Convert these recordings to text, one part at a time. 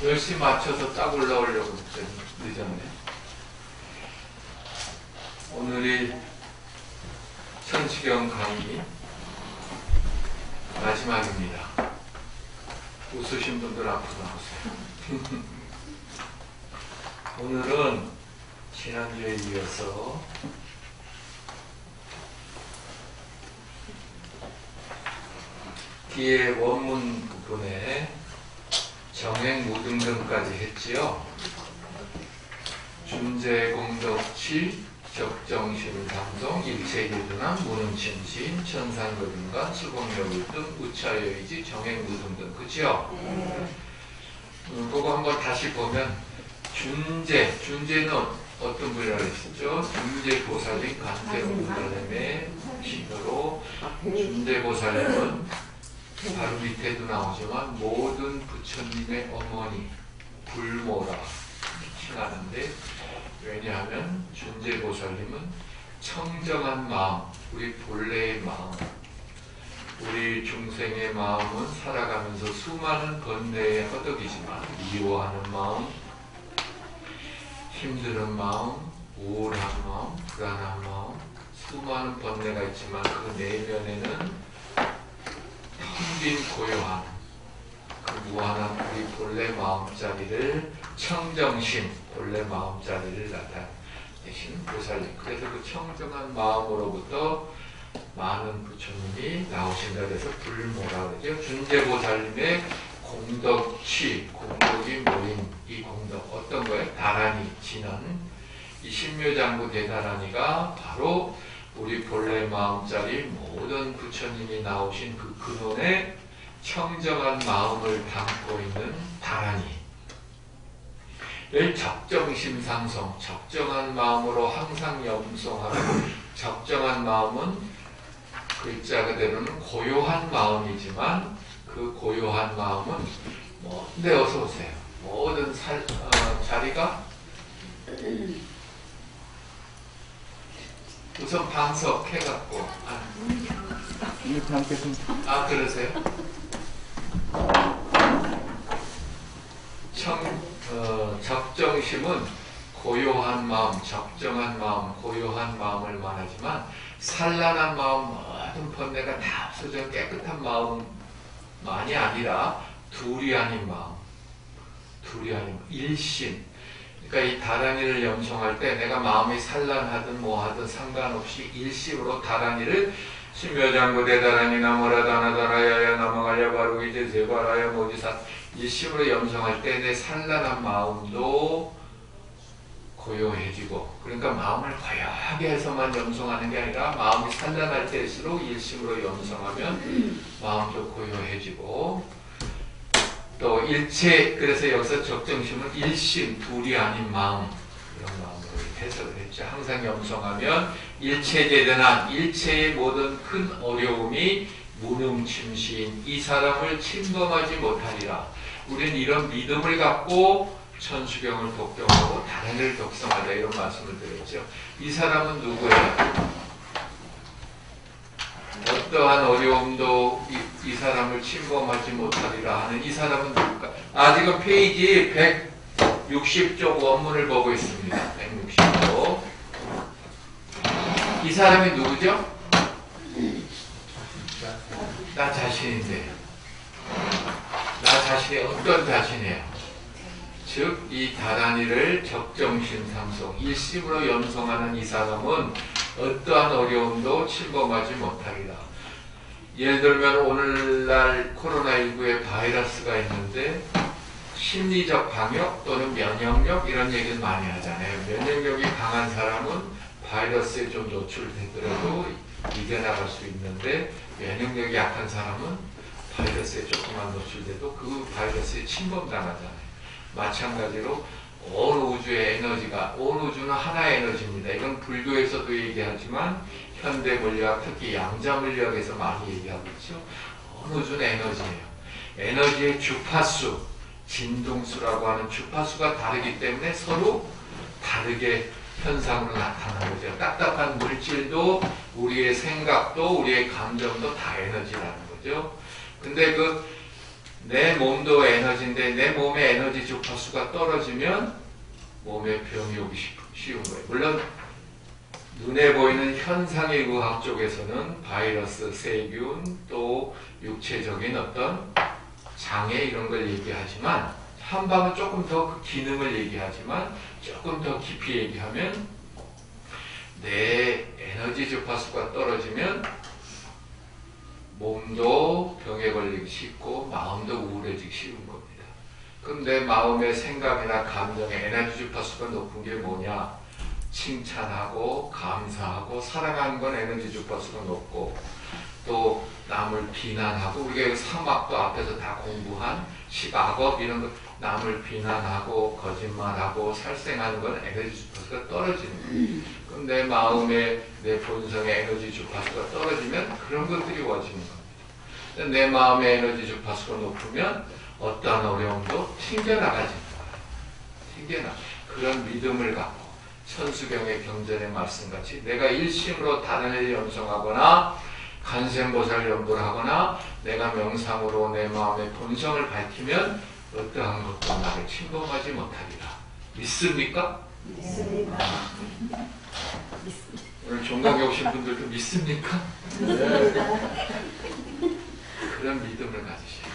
10시 맞춰서 딱 올라오려고 했더니 늦었네. 오늘이 천시경 강의 마지막입니다. 웃으신 분들 앞으로 나오세요. 오늘은 지난주에 이어서 뒤에 원문 부분에 정행 무등등까지 했지요. 준재 공덕치 적정심 삼성 일체교준함 무능침신 천상거든간 수공여울 등 우차여의지 정행 무등등 그죠? 그거 한번 다시 보면 준재는 어떤 분이라고 했었죠? 준재보살님 간태공부사님의 신으로 준재보살님은 바로 밑에도 나오지만 모든 부처님의 어머니 불모라 칭하는데, 왜냐하면 준재보살님은 청정한 마음, 우리 본래의 마음, 우리 중생의 마음은 살아가면서 수많은 번뇌에 허덕이지만 미워하는 마음, 힘든 마음, 우울한 마음, 불안한 마음, 수많은 번뇌가 있지만 그 내면에는 텅빈 고요한 그 무한한 우리 본래 마음자리를 청정심, 본래 마음자리를 나타내신 보살님. 그래서 그 청정한 마음으로부터 많은 부처님이 나오신다 그래서 불모라 그러죠. 준재보살님의 공덕치, 공덕이 모인 이 공덕 어떤 거예요? 다란이 지는 이 신묘장구 대다란이가 바로 우리 본래 마음자리 모든 부처님이 나오신 그 근원에 청정한 마음을 담고 있는 다란이. 늘 적정심상성, 적정한 마음으로 항상 염송하고, 적정한 마음은 글자 그대로는 고요한 마음이지만 그 고요한 마음은 네, 어서 오세요. 모든 자리가 우선 방석해갖고 이렇게 앉겠습니다. 그러세요? 적정심은 고요한 마음, 적정한 마음, 고요한 마음을 말하지만 산란한 마음, 모든 번뇌가 다 없어져 깨끗한 마음만이 아니라 둘이 아닌 마음, 일심. 그러니까 이 다란이를 염송할 때 내가 마음이 산란하든 뭐하든 상관없이 일심으로 다란이를 신묘장구 대다란이 나무라다나다라야야 나무갈야 바루기 제세바라야 모지사 일심으로 염송할 때 내 산란한 마음도 고요해지고, 그러니까 마음을 고요하게 해서만 염송하는 게 아니라 마음이 산란할 때일수록 일심으로 염송하면 마음도 고요해지고, 또 일체, 그래서 여기서 적정심은 일심, 둘이 아닌 마음, 이런 마음으로 해석을 했죠. 항상 염송하면 일체제대나 일체의 모든 큰 어려움이 무능침신, 이 사람을 침범하지 못하리라. 우리는 이런 믿음을 갖고 천수경을 독경하고 다른을 독성하자 이런 말씀을 드렸죠. 이 사람은 누구예요? 어떠한 어려움도 이 사람을 침범하지 못하리라 하는 이 사람은 누굴까? 지금 페이지 160쪽 원문을 보고 있습니다. 160쪽. 이 사람이 누구죠? 나 자신인데. 나 자신이 어떤 자신이에요? 즉, 이 다란이를 적정심 삼성, 일심으로 염송하는 이 사람은 어떠한 어려움도 침범하지 못하리라. 예를 들면 오늘날 코로나19에 바이러스가 있는데 심리적 방역 또는 면역력 이런 얘기를 많이 하잖아요. 면역력이 강한 사람은 바이러스에 좀 노출되더라도 이겨나갈 수 있는데, 면역력이 약한 사람은 바이러스에 조금만 노출돼도 그 바이러스에 침범당하잖아요. 마찬가지로 온 우주의 에너지가, 온 우주는 하나의 에너지입니다. 이건 불교에서도 얘기하지만 현대 물리학, 특히 양자 물리학에서 많이 얘기하고 있죠. 온 우주는 에너지예요. 에너지의 주파수, 진동수라고 하는 주파수가 다르기 때문에 서로 다르게 현상으로 나타나는 거죠. 딱딱한 물질도 우리의 생각도 우리의 감정도 다 에너지라는 거죠. 근데 그 내 몸도 에너지인데 내 몸의 에너지 주파수가 떨어지면 몸에 병이 오기 쉬운 거예요. 물론 눈에 보이는 현상의 의학 쪽에서는 바이러스, 세균, 또 육체적인 어떤 장애 이런 걸 얘기하지만 한방은 조금 더 그 기능을 얘기하지만 조금 더 깊이 얘기하면 내 에너지 주파수가 떨어지면 몸도 병에 걸리기 쉽고 마음도 우울해지기 쉬운 겁니다. 그럼 내 마음의 생각이나 감정의 에너지 주파수가 높은 게 뭐냐? 칭찬하고 감사하고 사랑하는 건 에너지 주파수가 높고 또 남을 비난하고 우리가 사막도 앞에서 다 공부한 식악업 이런 거 남을 비난하고 거짓말하고 살생하는 건 에너지 주파수가 떨어지는 거예요. 그럼 내 마음에 내 본성의 에너지 주파수가 떨어지면 그런 것들이 와지는 겁니다. 내 마음의 에너지 주파수가 높으면 어떠한 어려움도 튕겨나가지 튕겨나 그런 믿음을 갖고 천수경의 경전의 말씀같이 내가 일심으로 다단을 염성하거나 간생보살 연부를 하거나 내가 명상으로 내 마음의 본성을 밝히면 어떠한 것도 나를 침범하지 못하리라. 믿습니까? 믿습니다. 오늘 종강에 오신 분들도 믿습니까? 그런 믿음을 가지셔야 돼요.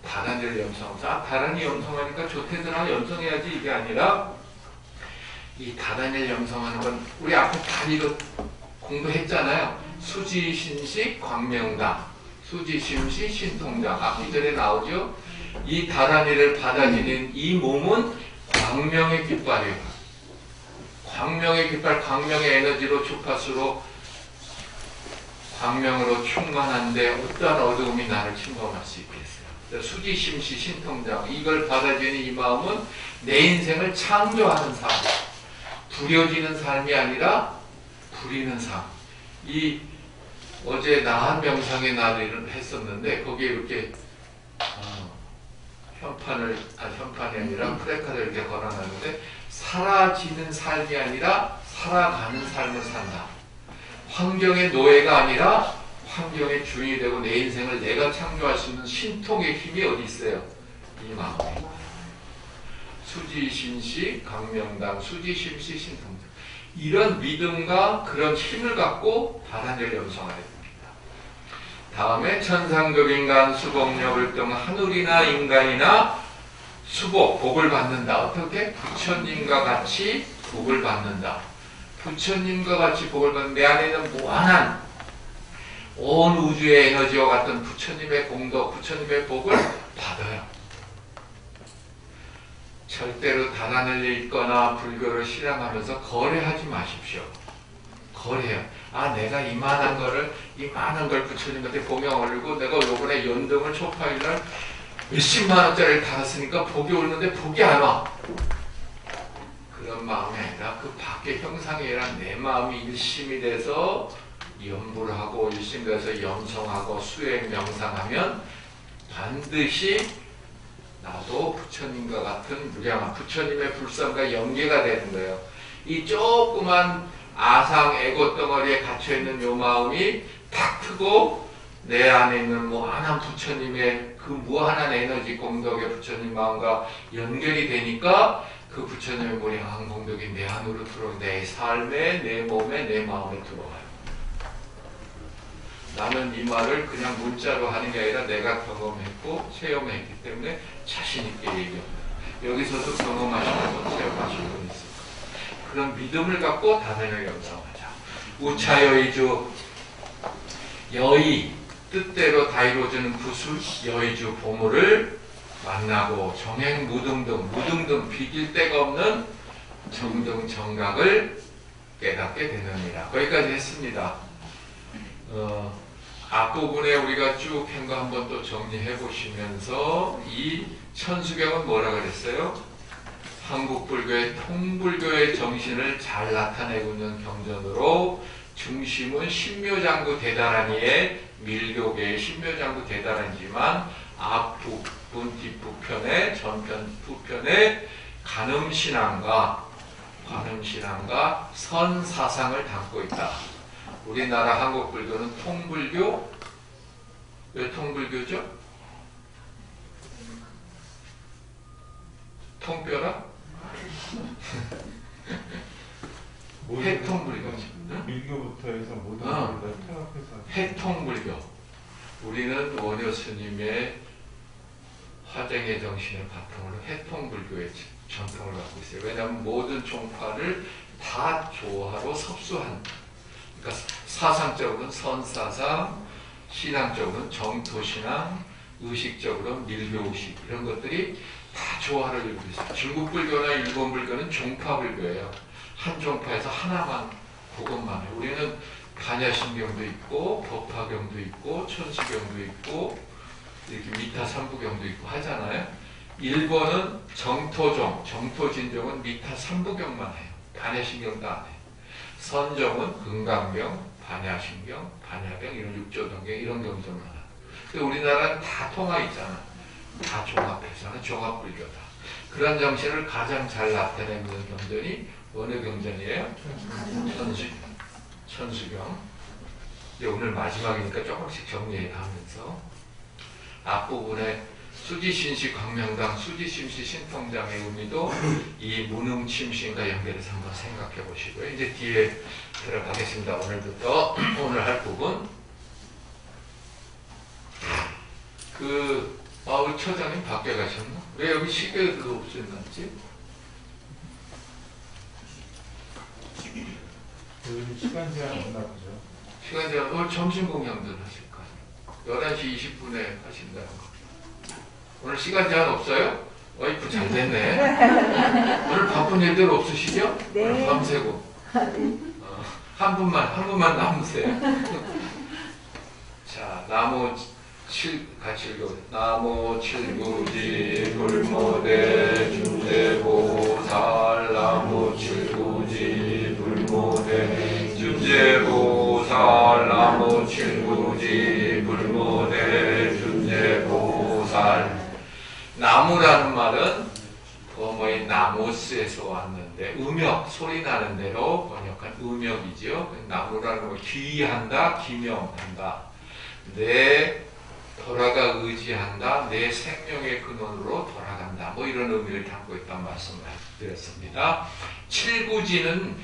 다단을 염성하면서 다단이 염성하니까 좋대더라 염성해야지 이게 아니라 이 다단을 염성하는 건 우리 앞에 다 이거 공부했잖아요. 수지신식 광명당, 수지심시 신통장 앞뒤 전에 나오죠. 이 다단이를 받아들이는 이 몸은 광명의 깃발이에요. 광명의 깃발, 광명의 에너지로 주파수로 광명으로 충만한데 어떠한 어두움이 나를 침범할 수 있겠어요. 수지심시 신통장 이걸 받아들이는 이 마음은 내 인생을 창조하는 삶, 부려지는 삶이 아니라 부리는 삶. 이 어제 나한 명상의 날을 했었는데 거기에 이렇게 현판이 아니라 프레카를 이렇게 걸어놨는데 사라지는 삶이 아니라 살아가는 삶을 산다. 환경의 노예가 아니라 환경의 주인이 되고 내 인생을 내가 창조할 수 있는 신통의 힘이 어디 있어요? 이 마음에. 수지심시 강명당 수지심시 신통장 이런 믿음과 그런 힘을 갖고 다단을 염성하야 됩니다. 다음에 천상급 인간 수복력을 등 하늘이나 인간이나 수복, 복을 받는다. 어떻게? 부처님과 같이 복을 받는다. 부처님과 같이 복을 받는 내 안에 있는 무한한 온 우주의 에너지와 같은 부처님의 공덕, 부처님의 복을 받아요. 절대로 다단을 읽거나 불교를 실행하면서 거래하지 마십시오. 거래요. 내가 이만한 걸 부처님한테 봉양 올리고 내가 요번에 연등을 초파일날 몇십만 원짜리를 달았으니까 복이 오는데 복이 안 와. 그런 마음이 아니라 그 밖의 형상이 아니라 내 마음이 일심이 돼서 연부를 하고 일심이 돼서 염성하고 수행 명상하면 반드시 나도 부처님과 같은 무량한 부처님의 불성과 연계가 되는 거예요. 이 조그만 아상 에고 덩어리에 갇혀있는 요 마음이 탁 트고 내 안에 있는 무한한 부처님의 그 무한한 에너지 공덕의 부처님 마음과 연결이 되니까 그 부처님의 무량한 공덕이 내 안으로 들어오고 내 삶에 내 몸에 내 마음에 들어와요. 나는 이 말을 그냥 문자로 하는 게 아니라 내가 경험했고 체험했기 때문에 자신 있게 얘기합니다. 여기서도 경험하시는 분, 체험하시는 분 있을 거예요. 그런 믿음을 갖고 다단을 염성하자. 우차여의주 여의 뜻대로 다 이루어지는 부수 여의주 보물을 만나고 정행 무등등 비길 데가 없는 정등 정각을 깨닫게 되느니라. 거기까지 했습니다. 앞부분에 우리가 쭉 한 거 한번 또 정리해 보시면서 이 천수경은 뭐라 그랬어요? 한국 불교의 통불교의 정신을 잘 나타내고 있는 경전으로 중심은 신묘장구 대단하니의 밀교계의 신묘장구 대단하지만 앞부분 뒷부편에 전편 부편에 간음신앙과 선사상을 담고 있다. 우리나라 한국 불교는 통불교. 왜 통불교죠? 통뼈라? 해통불교지. 밀교부터 해서 모든 어. 걸 다 통합해서 해통불교. 우리는 원효 스님의 화쟁의 정신을 바탕으로 해통불교의 전통을 갖고 있어요. 왜냐하면 모든 종파를 다 조화로 섭수한, 그러니까 사상적으로는 선사상, 신앙적으로는 정토신앙, 의식적으로는 밀교의식, 이런 것들이 다 조화를 이루고 있어요. 중국 불교나 일본 불교는 종파불교예요. 한 종파에서 하나만, 그것만 해요. 우리는 반야신경도 있고 법화경도 있고 천수경도 있고 이렇게 미타 삼부경도 있고 하잖아요. 일본은 정토종, 정토진종은 미타 삼부경만 해요. 반야신경도 안 해요. 선종은 금강경, 반야신경, 반야경, 이런 육조동경, 이런 경전만 해요. 근데 우리나라는 다 통화 있잖아. 다 종합해서는 종합불교다. 그런 정신을 가장 잘 나타내는 경전이 어느 경전이에요? 천수경. 이제 오늘 마지막이니까 조금씩 정리하면서 앞부분에 수지신시 광명당 수지심시 신통장의 의미도 이 무능침신과 연결해서 한번 생각해 보시고요. 이제 뒤에 들어가겠습니다. 오늘부터 오늘 할 부분 우리 처장님 밖에 가셨나? 왜 여기 시계 그거 없었는지? 요즘 시간 제한 없나 보죠. 시간 제한 오늘 점심 공양들 하실 거예요. 11시 20분에 하신다는 거. 오늘 시간 제한 없어요? 어이구 잘 됐네. 오늘 바쁜 일들 없으시죠? 네. 오늘 밤새고. 한 분만 남으세요. 자, 나무 같이 읽어보세요. 나무 칠구지 불모대 준재보살. 나무 칠구지 불모대 준재보살. 나무 칠구지 불모대 준재보살. 나무라는 말은 범어의 나무스에서 왔는데 음역, 소리 나는 대로 번역한 음역이죠. 나무라는 건 귀한다, 기명한다. 내 돌아가 의지한다, 내 생명의 근원으로 돌아간다. 뭐 이런 의미를 담고 있다는 말씀을 드렸습니다. 칠구지는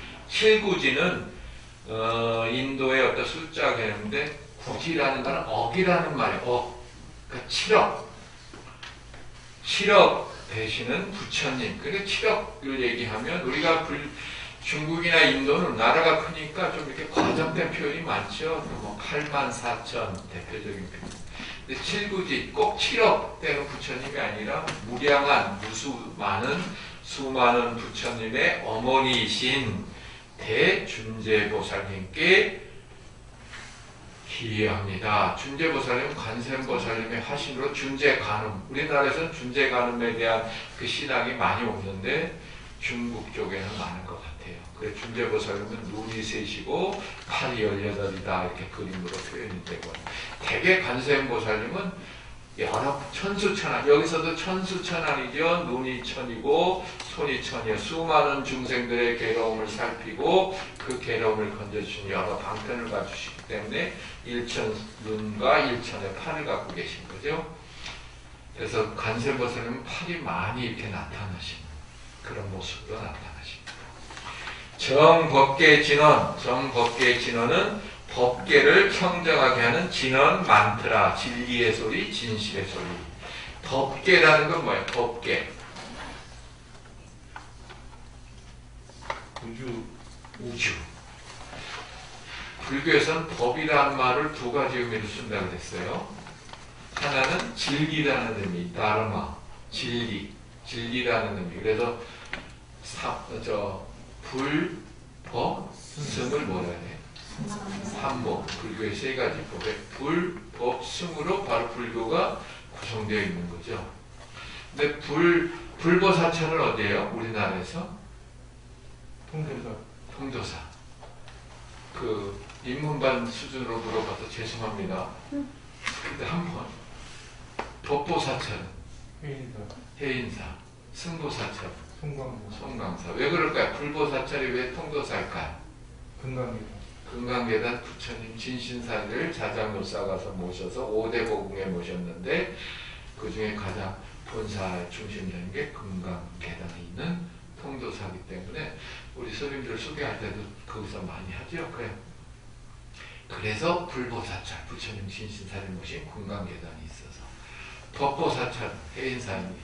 인도의 어떤 숫자 개념인데 구지라는 건 억이라는 말이에요. 억. 그러니까 7억 대신은 부처님. 그러니까 7억을 얘기하면 우리가 중국이나 인도는 나라가 크니까 좀 이렇게 과장된 표현이 많죠. 뭐 8만 4천 대표적인 표현. 근데 칠구지 꼭 7억 되는 부처님이 아니라 무량한 수많은 부처님의 어머니이신 대준재보살님께 기회합니다. 준재보살님은 관세음보살님의 화신으로 준재간음, 우리나라에서는 준재간음에 대한 그 신앙이 많이 없는데 중국 쪽에는 많은 것 같아요. 그래서 준재보살님은 눈이 셋이고 팔이 18이다 이렇게 그림으로 표현이 되고, 대개 관세음보살님은 여러 천수천안, 여기서도 천수천안이죠. 눈이 천이고 손이 천이에요. 수많은 중생들의 괴로움을 살피고 그 괴로움을 건져주신 여러 방편을 가주시기 때문에 일천 눈과 일천의 팔을 갖고 계신 거죠. 그래서 관세음보살님은 팔이 많이 이렇게 나타나시는 그런 모습으로 나타나십니다. 정법계 진언은 법계를 청정하게 하는 진언 만트라, 진리의 소리, 진실의 소리. 법계라는 건 뭐예요? 법계. 우주. 불교에서는 법이라는 말을 두 가지 의미로 쓴다고 그랬어요. 하나는 진리라는 의미, 다르마, 진리라는 의미. 그래서 불, 법, 승을 뭐라 해요? 삼법, 불교의 세 가지 법에 불, 법, 승으로 바로 불교가 구성되어 있는 거죠. 근데 불보사천은 어디예요? 우리나라에서? 통도사. 그 입문반 수준으로 물어봐서 죄송합니다. 근데 한번 법보사천, 해인사, 승보사천, 송강사. 왜 그럴까요? 불보사천이 왜 통도사일까요? 금강계단 부처님 진신사를 자장로사 가서 모셔서 5대 보궁에 모셨는데 그 중에 가장 본사의 중심되는 게 금강계단에 있는 통도사기 때문에 우리 스님들 소개할 때도 거기서 많이 하죠. 그래서 불보사찰, 부처님 신신사를 모신 금강계단이 있어서, 법보사찰, 해인사님이,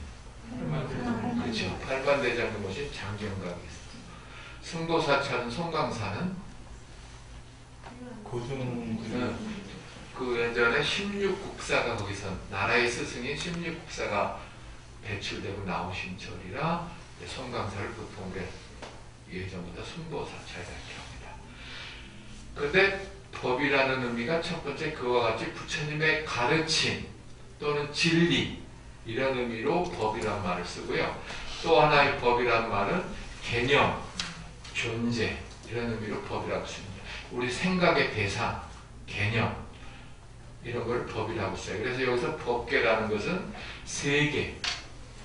그렇죠. 팔관대장을 모신 장경각이 있어서, 승보사찰은 송강사는 고승 그 예전에 16국사가 거기서 나라의 스승인 16국사가 배출되고 나오신 절이라 송강사를 보통 예전보다 승보사찰이라고 합니다. 그런데 법이라는 의미가 첫 번째 그와 같이 부처님의 가르침 또는 진리 이런 의미로 법이란 말을 쓰고요. 또 하나의 법이란 말은 개념, 존재 이런 의미로 법이라고 씁니다. 우리 생각의 대상, 개념 이런 걸 법이라고 써요. 그래서 여기서 법계라는 것은 세계,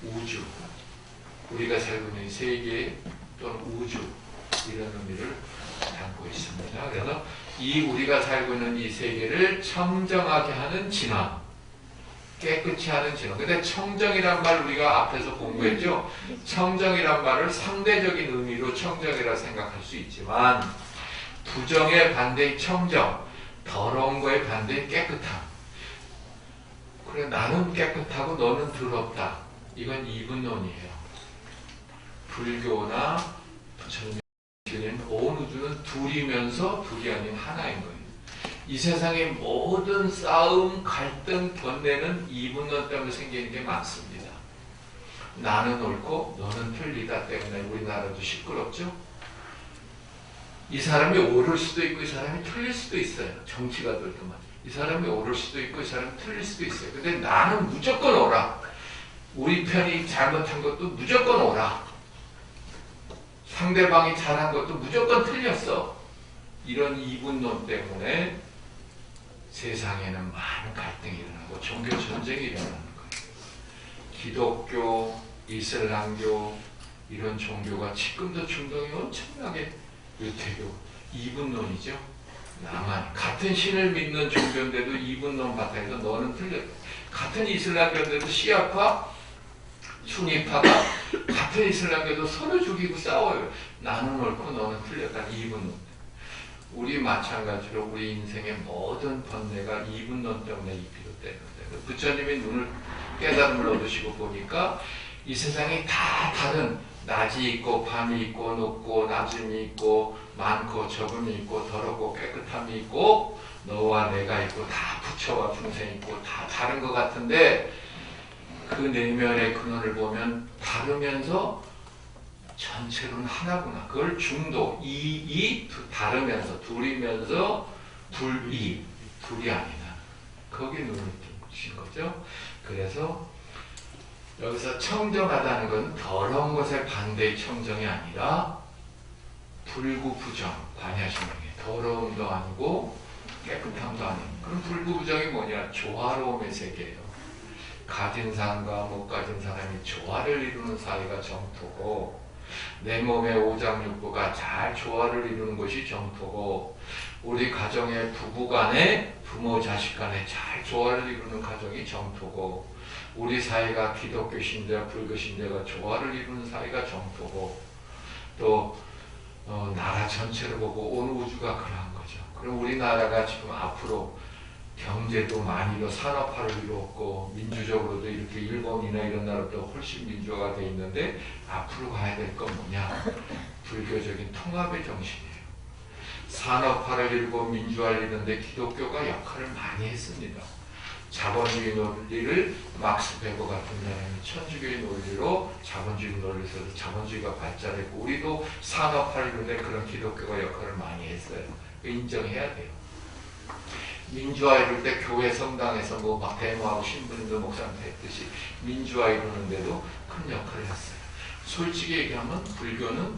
우주, 우리가 살고 있는 세계 또는 우주 이런 의미를 담고 있습니다. 그래서 이 우리가 살고 있는 이 세계를 청정하게 하는 진화, 깨끗이 하는 진화. 근데 청정이란 말 우리가 앞에서 공부했죠. 청정이란 말을 상대적인 의미로 청정이라 생각할 수 있지만 부정의 반대의 청정, 더러운 거의 반대의 깨끗함. 그래 나는 깨끗하고 너는 더럽다. 이건 이분론이에요. 불교나 부처님의 온 우주는 둘이면서 둘이 아닌 하나인 거예요. 이 세상의 모든 싸움, 갈등, 번뇌는 이분론 때문에 생기는 게 많습니다. 나는 옳고 너는 틀리다 때문에 우리나라도 시끄럽죠. 이 사람이 옳을 수도 있고 이 사람이 틀릴 수도 있어요. 정치가 들더만 이 사람이 옳을 수도 있고 이 사람이 틀릴 수도 있어요. 근데 나는 무조건 옳아. 우리 편이 잘못한 것도 무조건 옳아. 상대방이 잘한 것도 무조건 틀렸어. 이런 이분론 때문에 세상에는 많은 갈등이 일어나고 종교 전쟁이 일어나는 거예요. 기독교, 이슬람교 이런 종교가 지금도 중동이 엄청나게 유태교 이분론이죠. 나만 같은 신을 믿는 종교인데도 이분론 바탕에서 너는 틀렸다. 같은 이슬람교인데도 시아파, 순위파가 같은 이슬람교도 서로 죽이고 싸워요. 나는 옳고 너는 틀렸다. 이분론. 우리 마찬가지로 우리 인생의 모든 번뇌가 이분론 때문에 비롯되는데 부처님이 눈을 깨달음을 얻으시고 보니까 이 세상이 다 다른 낮이 있고 밤이 있고 높고 낮음이 있고 많고 적음이 있고 더럽고 깨끗함이 있고 너와 내가 있고 다 부처와 중생 있고 다 다른 것 같은데 그 내면의 근원을 보면 다르면서 전체로는 하나구나. 그걸 중도, 다르면서 둘이면서 둘이 아니다. 거기에 눈을 뜨신 거죠. 그래서 여기서 청정하다는 것은 더러운 것의 반대의 청정이 아니라 불구부정, 관야신명에 더러움도 아니고 깨끗함도 아니고 그럼 불구부정이 뭐냐? 조화로움의 세계예요. 가진 사람과 못 가진 사람이 조화를 이루는 사이가 정토고 내 몸의 오장육부가 잘 조화를 이루는 것이 정토고 우리 가정의 부부 간에 부모 자식 간에 잘 조화를 이루는 가정이 정토고 우리 사회가 기독교 신자와 불교 신자가 조화를 이루는 사회가 정토고 또 나라 전체를 보고 온 우주가 그러한 거죠. 그럼 우리나라가 지금 앞으로 경제도 많이 산업화를 이루었고 민주적으로도 이렇게 일본이나 이런 나라도 훨씬 민주화가 돼 있는데 앞으로 가야 될 건 뭐냐? 불교적인 통합의 정신이에요. 산업화를 이루고 민주화를 이루는데 기독교가 역할을 많이 했습니다. 자본주의 논리를 막스 베거 같은 사람이 천주교의 논리로 자본주의 논리를 써서 자본주의가 발전했고 우리도 산업화를 이루는데 그런 기독교가 역할을 많이 했어요. 인정해야 돼요. 민주화 이룰 때 교회 성당에서 뭐 막 대모하고 신부님들 목사한테 했듯이 민주화 이루는데도 큰 역할을 했어요. 솔직히 얘기하면 불교는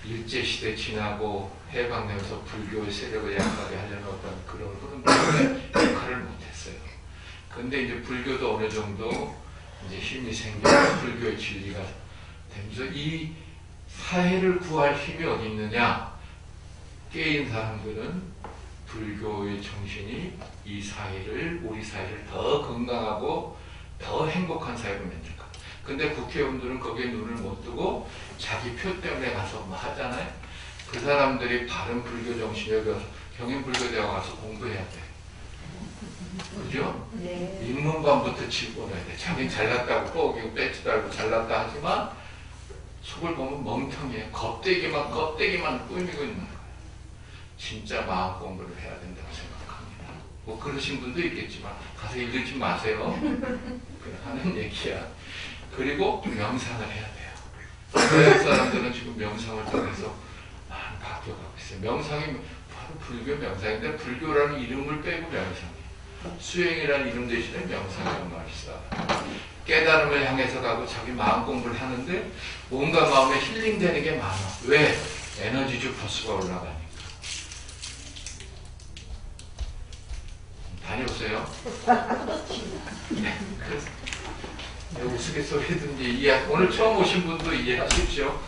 일제시대 지나고 해방되면서 불교의 세력을 약하게 하려는 어떤 그런 흐름들에 역할을 못했어요. 근데 이제 불교도 어느 정도 이제 힘이 생기고 불교의 진리가 되면서 이 사회를 구할 힘이 어디 있느냐? 깨인 사람들은 불교의 정신이 이 사회를, 우리 사회를 더 건강하고 더 행복한 사회로 만들까. 근데 국회의원들은 거기에 눈을 못 뜨고 자기 표 때문에 가서 뭐 하잖아요. 그 사람들이 바른 불교 정신에 가서 경인불교대학 가서 공부해야 돼. 그죠? 네. 입문반부터 치고 넣어야 돼. 자기 잘났다고 뻐기고 배지 달고 잘났다 하지만 속을 보면 멍텅이에요. 껍데기만 꾸미고 있는 거예요. 진짜 마음 공부를 해야 된다고 생각합니다. 뭐 그러신 분도 있겠지만 가서 읽지 마세요. 그냥 하는 얘기야. 그리고 명상을 해야 돼요. 서양 사람들은 지금 명상을 통해서 많이 바뀌어가고 있어요. 명상이 바로 불교 명상인데 불교라는 이름을 빼고 명상이에요. 수행이라는 이름 대신에 명상이라는 말이 써요. 깨달음을 향해서 가고 자기 마음 공부를 하는데 뭔가 마음에 힐링되는 게 많아. 왜? 에너지 주파수가 올라가니까. 다녀오세요. 네, 그래서 우스갯소리든지 이해, 오늘 처음 오신 분도 이해하십시오.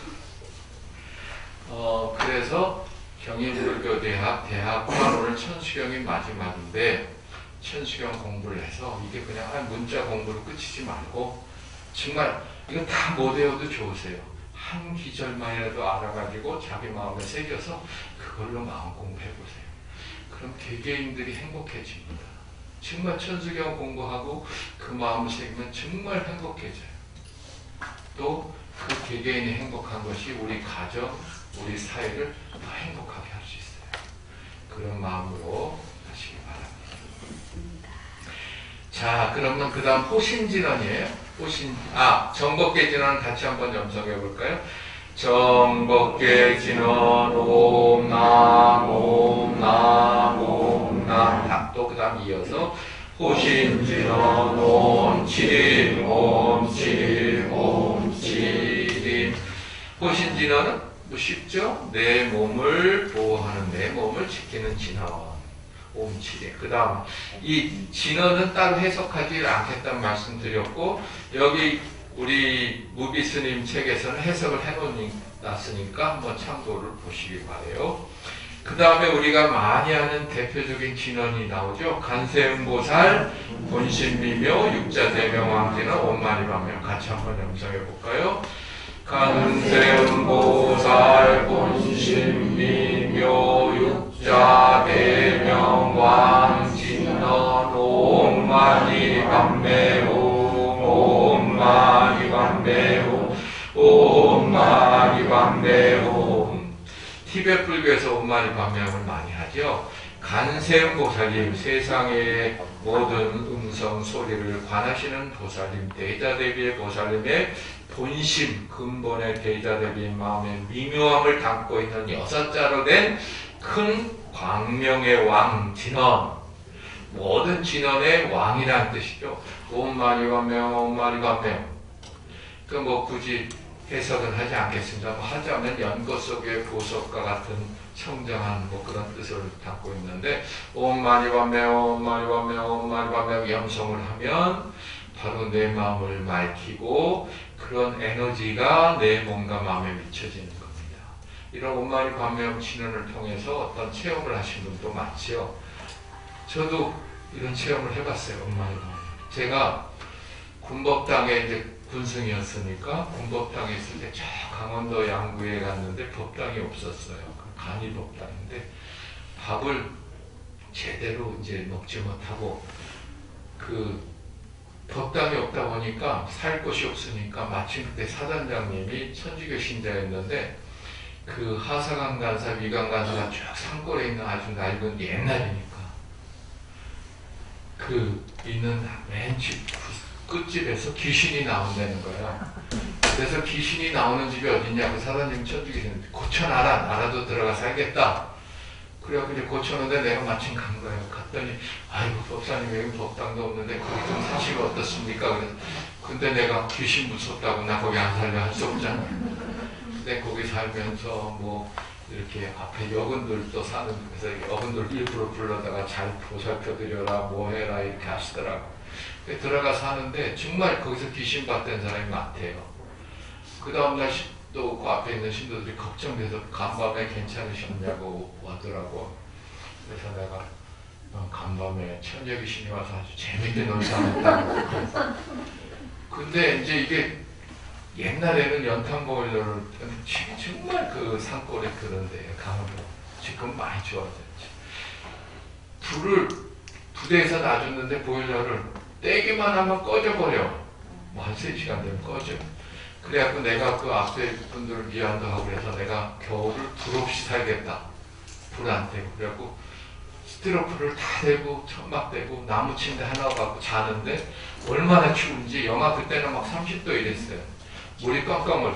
그래서 경인불교대학 대학과 오늘 천수경이 마지막인데 천수경 공부를 해서 이게 그냥 문자 공부로 끝이지 말고 정말 이거 다 못 외워도 좋으세요. 한 기절만이라도 알아가지고 자기 마음에 새겨서 그걸로 마음 공부해보세요. 그럼 개개인들이 행복해집니다. 정말 천수경 공부하고 그 마음을 새기면 정말 행복해져요. 또 그 개개인이 행복한 것이 우리 가정, 우리 사회를 더 행복하게 할 수 있어요. 그런 마음으로 하시기 바랍니다. 자, 그러면 그 다음 호신진언이에요. 정법계 진언 같이 한번 염성해 볼까요? 정법계 진언 옴남 옴남 옴남. 또 그 다음 이어서 호신진언 옴치림 옴치림 옴치림. 호신진언은 뭐 쉽죠? 내 몸을 보호하는, 내 몸을 지키는 진언 옴치림. 그 다음 이 진언은 따로 해석하지 않겠다는 말씀 드렸고, 여기 우리 무비스님 책에서는 해석을 해놓았으니까 한번 참고를 보시기 바래요. 그 다음에 우리가 많이 하는 대표적인 진언이 나오죠. 간세음보살, 본신미묘, 육자대명왕진언, 온마니반명. 같이 한번 염성해 볼까요? 간세음보살, 본신미묘, 육자대명왕진언, 온마니반매옴, 온마니반매옴, 온마니반매옴. 티베트 불교에서 온마니반매옴을 많이 하죠. 간세음보살님, 세상의 모든 음성 소리를 관하시는 보살님, 대자대비의 보살님의 본심, 근본의 대자대비의 마음의 미묘함을 담고 있는 6자로 된 큰 광명의 왕 진언. 모든 진언의 왕이라는 뜻이죠. 온마니반매옴, 온마니반매옴. 그 뭐 굳이 해석은 하지 않겠습니다. 뭐 하자면 연꽃 속의 보석과 같은 청정한 뭐 그런 뜻을 담고 있는데, 옴마니반매옴, 옴마니반매옴, 옴마니반매옴 염성을 하면 바로 내 마음을 맑히고 그런 에너지가 내 몸과 마음에 미쳐지는 겁니다. 이런 옴마니반매옴 진언을 통해서 어떤 체험을 하신 분도 많지요. 저도 이런 체험을 해봤어요. 옴마니반매옴. 제가 군법당에 이제 군승이었으니까 군법당에 있을 때 저 강원도 양구에 갔는데 법당이 없었어요. 간이법당인데 밥을 제대로 이제 먹지 못하고 그 법당이 없다 보니까 살 곳이 없으니까 마침 그때 사단장님이 천주교 신자였는데 그 하사강 간사, 위강 간사가 쭉 산골에 있는 아주 낡은 옛날이니까 그 있는 맨 집 끝집에서 귀신이 나온다는 거야. 그래서 귀신이 나오는 집이 어딨냐? 그 사장님 천주교신데 고쳐놔라. 나라도 들어가 살겠다. 그래갖고 이제 고쳐놓는데 내가 마침 간 거예요. 갔더니 아이고 법사님 여기 법당도 없는데 거기 좀 사시면 어떻습니까? 그래서 근데 내가 귀신 무섭다고 나 거기 안 살려 할 수 없잖아. 근데 거기 살면서 뭐 이렇게 앞에 여군들도 사는, 그래서 여군들 일부러 불러다가 잘 보살펴드려라 뭐 해라 이렇게 하시더라고. 들어가 사는데 정말 거기서 귀신 봤던 사람이 많대요. 그 다음날 또 그 앞에 있는 신도들이 걱정돼서 간밤에 괜찮으셨냐고 하더라고. 그래서 내가 간밤에 천녀귀신이 와서 아주 재밌게 놀다 왔다고. 근데 이제 이게 옛날에는 연탄 보일러를 정말 그 산골에 그런데 강원도 지금 많이 좋아졌죠. 불을 부대에서 놔줬는데 보일러를 떼기만 하면 꺼져버려. 뭐 한 3시간 되면 꺼져. 그래갖고 내가 그 앞에 분들을 미안도 하고 그래서 내가 겨울을 불 없이 살겠다. 불 안 떼고. 그래갖고 스티로폼을 다 대고 천막 대고 나무 침대 하나 갖고 자는데 얼마나 추운지 영하 그때는 막 30도 이랬어요. 물이 깜깜을.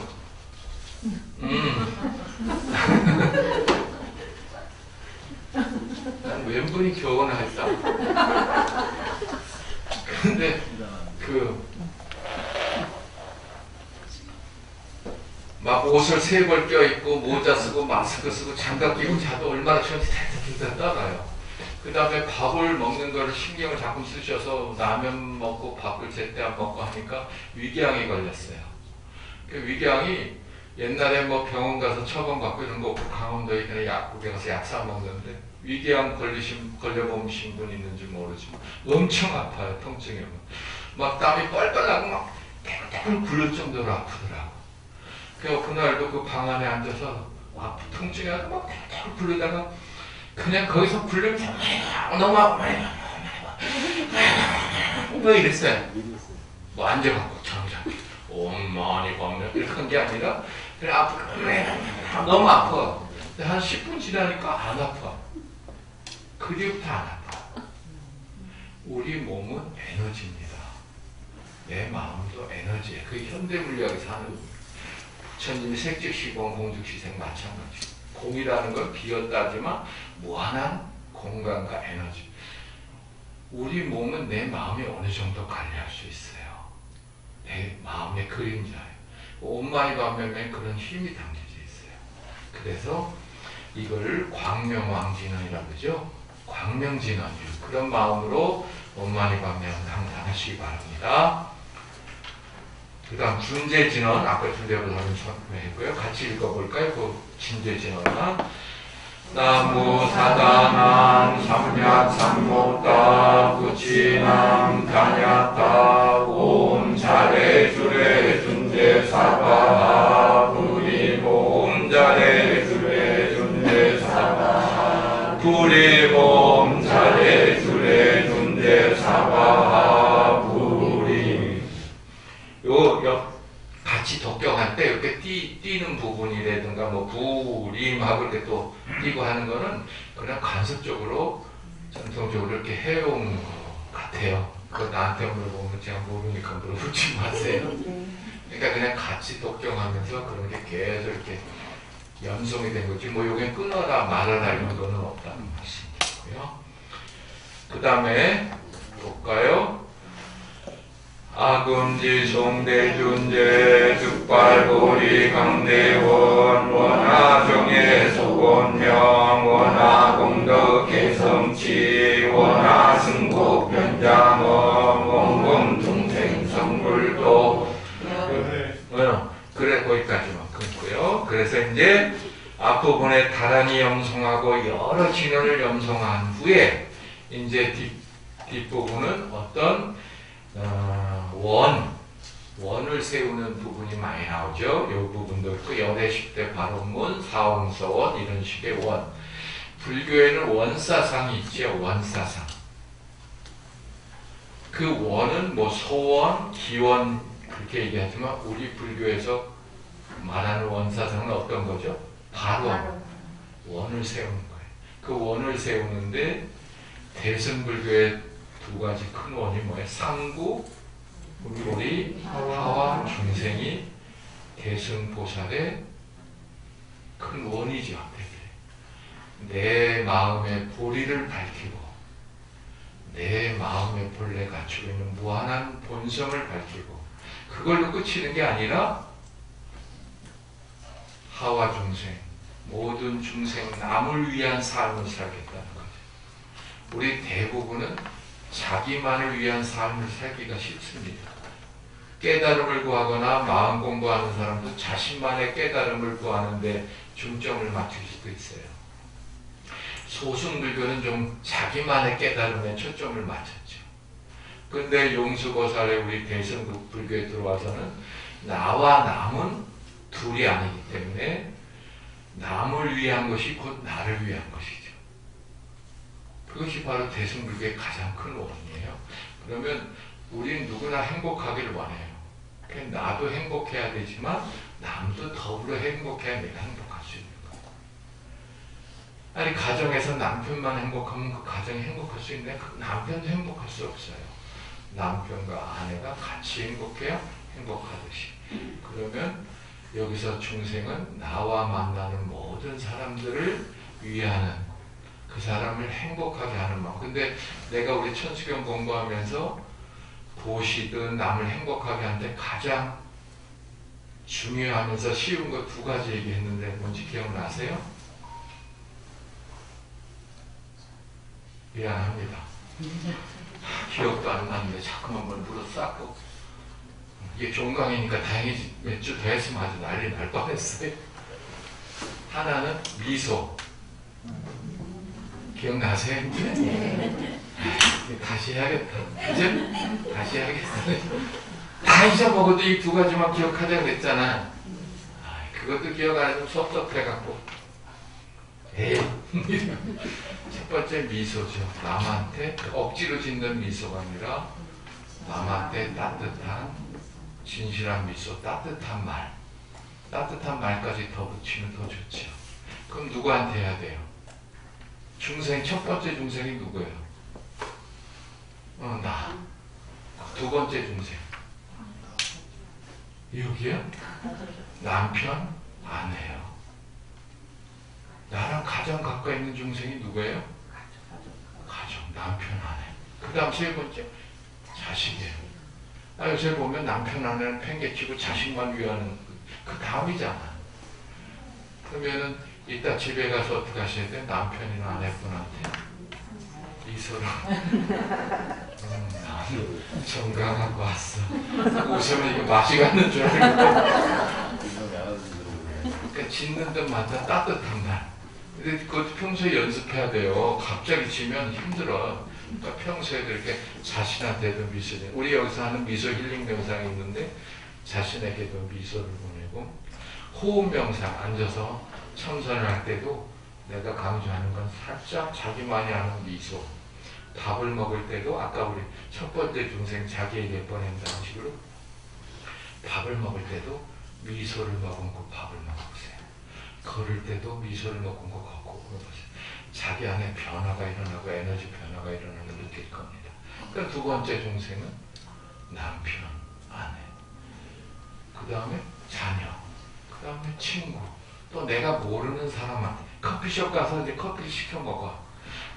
난 웬분이 교원했다. 근데 막 옷을 3벌 껴입고 모자 쓰고 마스크 쓰고 장갑 끼고 자도 얼마나 추운지 대대대 떠나요. 그 다음에 밥을 먹는 거를 신경을 자꾸 쓰셔서 라면 먹고 밥을 제때 안 먹고 하니까 위궤양이 걸렸어요. 그 위궤양이 옛날에 뭐 병원 가서 처방 받고 이런 거 없고 강원도에 그냥 약국에 가서 약 사 먹는데 위궤양 걸려보신 분 있는지 모르지만 엄청 아파요. 통증이 오면 막 땀이 뻘뻘 나고 막 떼굴떼굴 굴릴 정도로 아프더라고. 그래서 그날도 그 방 안에 앉아서 통증이 나서 막 떼굴떼굴 굴리다가 그냥 거기서 굴리면 너무 아파. 뭐 이랬어요. 뭐 앉아갖고 정작 엄마니 밤에 이렇게 한 게 아니라 그냥 아프고 너무 아파. 근데 한 10분 지나니까 안 아파. 그 뒤부터 안 아파. 우리 몸은 에너지입니다. 내 마음도 에너지예요. 그게 현대물리학에서 하는 부처님이 색즉시공 공즉시생 마찬가지. 공이라는 건 비었다지만 무한한 공간과 에너지. 우리 몸은 내 마음이 어느 정도 관리할 수 있어요. 내 마음의 그림자예요. 온마이 반면에 그런 힘이 담겨져 있어요. 그래서 이걸 광명왕진원이라고 그러죠. 광명진원이에요. 그런 마음으로 온마이 반면을 항상 하시기 바랍니다. 그 다음 준재진원, 아까 준재보다 설명했고요. 같이 읽어볼까요? 그 진재진원은 나무 사다난 삼약 삼모따 부치남 단야따 옴 자레 주레 준재 사바 부리봄 자레 주레 준재 사바 부리봄 자레 주레 준재 사바 부리 요 같이 독경할 때 이렇게 뛰는 부분이라든가 뭐 부림하고 이렇게 또 뛰고 하는 거는 그냥 간섭적으로 전통적으로 이렇게 해온 것 같아요. 그거 나한테 물어보면 제가 모르니까 물어보지 마세요. 그러니까 그냥 같이 독경하면서 그런 게 계속 이렇게 연성이 된 거지. 뭐 요게 끊어라 말아라 이런 거는 없다는 말씀이고요. 그 다음에 볼까요? 아금지 송대준재 득발고리 강대원 원하정예 소곤명 원하공덕 개성치 원하승국 변장엄 원금중생 성불도 그래 거기까지만 끊고요. 그래서 이제 앞부분에 다란히 염송하고 여러 진원을 염송한 후에 이제 뒷부분은 어떤 원을 세우는 부분이 많이 나오죠. 이 부분도 있고 열애식대 발원문, 사홍서원 이런 식의 원. 불교에는 원사상이 있죠. 원사상. 그 원은 뭐 소원, 기원 그렇게 얘기하지만 우리 불교에서 말하는 원사상은 어떤 거죠? 발원. 원을 세우는 거예요. 그 원을 세우는데 대승불교의 2가지 큰 원이 뭐예요? 상구, 우리 하와 중생이 대승보살의 큰 원이죠. 내 마음의 보리를 밝히고 내 마음의 본래 갖추고 있는 무한한 본성을 밝히고 그걸로 끝이는 게 아니라 하와 중생, 모든 중생 남을 위한 삶을 살겠다는 거죠. 우리 대부분은 자기만을 위한 삶을 살기가 쉽습니다. 깨달음을 구하거나 마음 공부하는 사람도 자신만의 깨달음을 구하는데 중점을 맞출 수도 있어요. 소승불교는 좀 자기만의 깨달음에 초점을 맞췄죠. 근데 용수보살의 우리 대승불교에 들어와서는 나와 남은 둘이 아니기 때문에 남을 위한 것이 곧 나를 위한 것이죠. 그것이 바로 대승불교의 가장 큰 원리예요. 그러면 우리는 누구나 행복하기를 원해요. 나도 행복해야 되지만 남도 더불어 행복해야 내가 행복할 수 있는 거예요. 아니 가정에서 남편만 행복하면 그 가정이 행복할 수 있는데 그 남편도 행복할 수 없어요. 남편과 아내가 같이 행복해야 행복하듯이. 그러면 여기서 중생은 나와 만나는 모든 사람들을 위하는, 그 사람을 행복하게 하는 마음. 근데 내가 우리 천수경 공부하면서 보시든 남을 행복하게 하는데 가장 중요하면서 쉬운 거 두 가지 얘기했는데 뭔지 기억나세요? 미안합니다. 기억도 안 나는데 자꾸만 뭘 물어 쌓고. 이게 종강이니까 다행히 몇 주 더 했으면 아주 난리 날 뻔했어요. 하나는 미소. 기억나세요? 다시 해야겠다. 그죠? 다시 해야겠어. 다 잊어먹어도 이 두 가지만 기억하자 그랬잖아. 그것도 기억 안 해서 섭섭해갖고. 에이. 첫 번째 미소죠. 남한테 억지로 짓는 미소가 아니라 남한테 따뜻한 진실한 미소, 따뜻한 말. 따뜻한 말까지 더 붙이면 더 좋죠. 그럼 누구한테 해야 돼요? 중생, 첫 번째 중생이 누구예요? 나. 두 번째 중생. 여기요? 남편, 아내요. 나랑 가장 가까이 있는 중생이 누구예요? 가족, 남편, 아내. 그 다음 세 번째, 자식이에요. 요새 보면 남편, 아내는 팽개치고 자식만 위하는 그 다음이잖아. 그러면은 이따 집에 가서 어떻게 하셔야 돼? 남편이나 아내분한테 미소를 나는 정강하고 왔어. 웃으면 이거 맛이 가는 줄 알고. 그러니까 짓는 데마다 따뜻한 말. 근데 그것도 평소에 연습해야 돼요. 갑자기 지면 힘들어. 그러니까 평소에도 이렇게 자신한테도 미소. 우리 여기서 하는 미소 힐링 명상이 있는데 자신에게도 미소를 보내고, 호흡 명상 앉아서 참선을 할 때도 내가 강조하는 건 살짝 자기만이 하는 미소. 밥을 먹을 때도 아까 우리 첫 번째 중생 자기에게 보낸다는 식으로 밥을 먹을 때도 미소를 머금고 밥을 먹어보세요. 걸을 때도 미소를 머금고 걷고 보세요. 자기 안에 변화가 일어나고 에너지 변화가 일어나는 걸 느낄 겁니다. 그러니까 두 번째 중생은 남편, 아내, 그 다음에 자녀, 그 다음에 친구, 또 내가 모르는 사람한테 커피숍 가서 이제 커피를 시켜 먹어.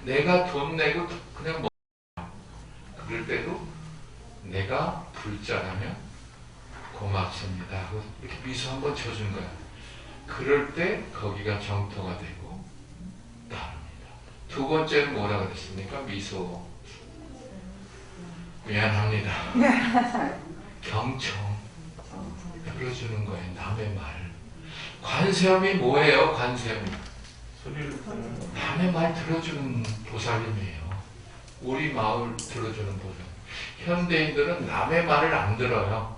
내가 돈 내고 그냥 먹어. 그럴 때도 내가 불자라면 고맙습니다 하고 이렇게 미소 한번 쳐준 거야. 그럴 때 거기가 정토가 되고 다릅니다. 두 번째는 뭐라 그랬습니까? 미소. 미안합니다. 경청. 들어주는 거예요. 남의 말. 관세음이 뭐예요? 관세음. 남의 말 들어주는 보살님이에요. 우리 마을 들어주는 보살. 현대인들은 남의 말을 안 들어요.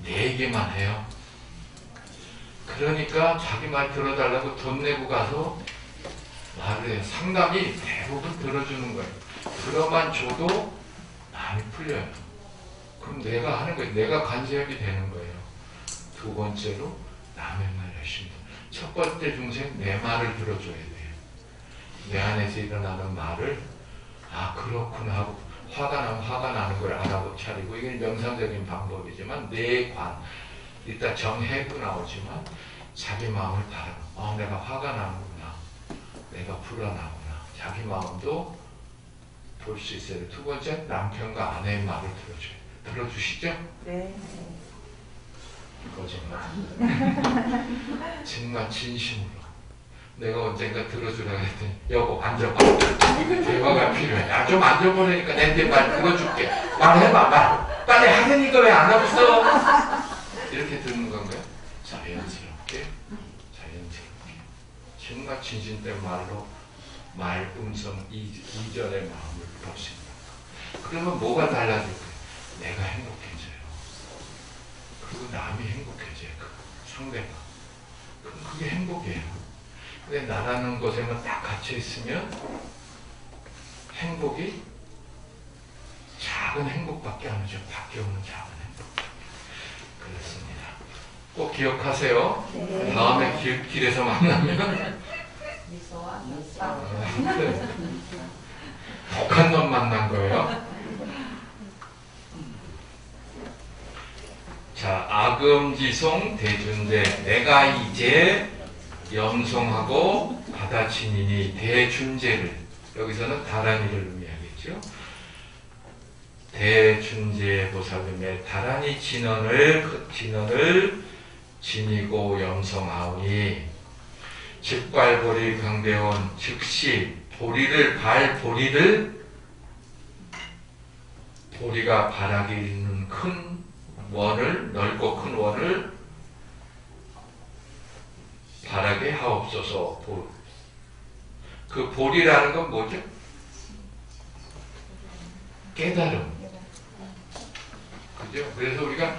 내 얘기만 해요. 그러니까 자기 말 들어달라고 돈 내고 가서 말을 해요. 상담이 대부분 들어주는 거예요. 들어만 줘도 마음이 풀려요. 그럼 내가 하는 거예요. 내가 관세음이 되는 거예요. 두 번째로 남의 말 열심히. 첫 번째 중생 내 말을 들어줘야 돼요. 내 안에서 일어나는 말을 그렇구나 하고 화가 나면 화가 나는 걸 알아차리고, 이게 명상적인 방법이지만 내관, 이따 정해도 나오지만 자기 마음을 바라봐. 내가 화가 나는구나, 내가 불안하구나, 자기 마음도 볼 수 있어요. 두 번째, 남편과 아내의 말을 들어줘요. 들어주시죠? 네. 거짓말. 정말 진심으로. 내가 언젠가 들어주라고 했더니 여보 앉아봐. 대화가 필요해. 좀 앉아보라니까 내 말 들어줄게. 말해봐 말. 빨리 하려니까 왜 안 하고 있어? 이렇게 듣는 건가요? 자연스럽게. 정말 진심된 말로 말 음성 이전의 마음을 봅습니다. 그러면 뭐가 달라질까요? 내가 행복해져요. 그리고 남이 행복해져요. 상대가. 그럼 그게 행복이에요. 근데 나라는 곳에만 딱 갇혀 있으면 행복이 작은 행복밖에 안 오죠. 밖에 오는 작은 행복. 그렇습니다. 꼭 기억하세요. 네. 다음에 길에서 만나면 미소와 눈싸움. 독한 놈 만난 거예요. 자, 아금지송 대준대. 내가 이제 염송하고 받아치니니 대준제를, 여기서는 다란이를 의미하겠죠. 대준제 보살님의 다란이 진언을 지니고 염송하오니, 즉발보리 강대원 즉시 보리를 보리가 바라기 있는 큰 원을, 넓고 큰 원을 바라게 하옵소서. 그 보리라는 건 뭐죠? 깨달음. 그죠? 그래서 우리가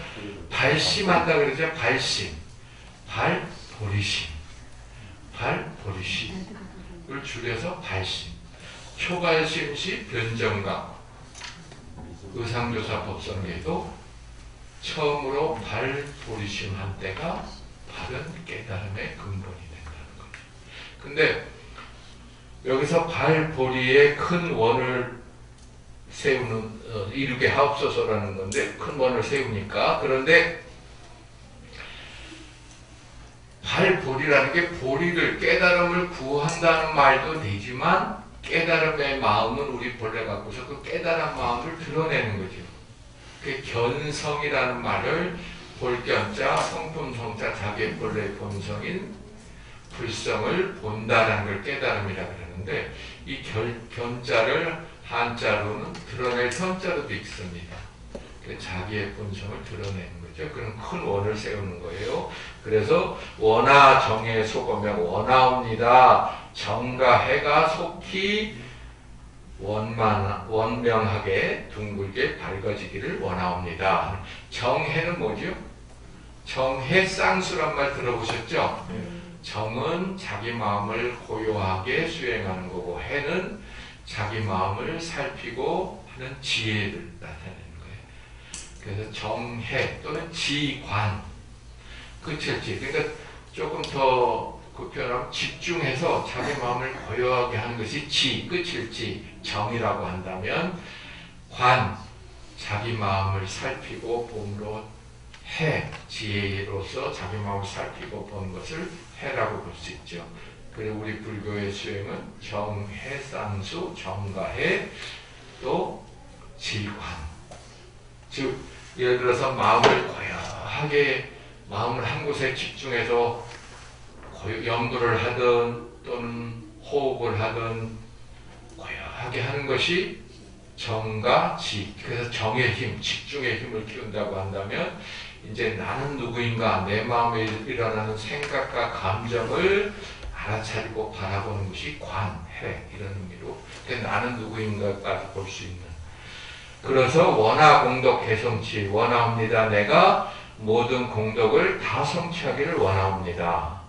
발심한다 그러죠? 발심. 발보리심. 발보리심을 줄여서 발심. 초발심시 변정각. 의상조사 법성계도 처음으로 발보리심 한 때가 바른 깨달음의 근본이 된다는 거죠. 근데 여기서 발보리의 큰 원을 이루게 하옵소서라는 건데, 큰 원을 세우니까. 그런데 발보리라는 게 보리를, 깨달음을 구한다는 말도 되지만, 깨달음의 마음은 우리 본래 갖고서 그 깨달은 마음을 드러내는 거죠. 그 견성이라는 말을 볼견자, 성품성자, 자기의 본래 본성인 불성을 본다라는 걸 깨달음이라 그러는데, 이 견자를 한자로는 드러낼 현자로도 있습니다. 자기의 본성을 드러내는 거죠. 그런 큰 원을 세우는 거예요. 그래서 원하 정에 속으며 원하옵니다. 정과 해가 속히 원명하게 둥글게 밝아지기를 원하옵니다. 정해는 뭐죠? 정해 쌍수란 말 들어보셨죠? 정은 자기 마음을 고요하게 수행하는 거고, 해는 자기 마음을 살피고 하는 지혜를 나타내는 거예요. 그래서 정해 또는 지관, 끝일지. 그러니까 조금 더 그 표현하면 집중해서 자기 마음을 고요하게 하는 것이 끝일지. 정이라고 한다면, 관, 자기 마음을 살피고 봄으로 해, 지혜로서 자기 마음을 살피고 보는 것을 해라고 볼 수 있죠. 그리고 우리 불교의 수행은 정해 쌍수, 정가해, 또 지관. 즉 예를 들어서 마음을 고요하게, 마음을 한 곳에 집중해서 연구를 하든 또는 호흡을 하든 고요하게 하는 것이 정과 지. 그래서 정의 힘, 집중의 힘을 키운다고 한다면, 이제 나는 누구인가, 내 마음에 일어나는 생각과 감정을 알아차리고 바라보는 것이 관해, 이런 의미로. 나는 누구인가까지 볼 수 있는. 그래서 원하 공덕 개성치, 원하옵니다. 내가 모든 공덕을 다 성취하기를 원하옵니다.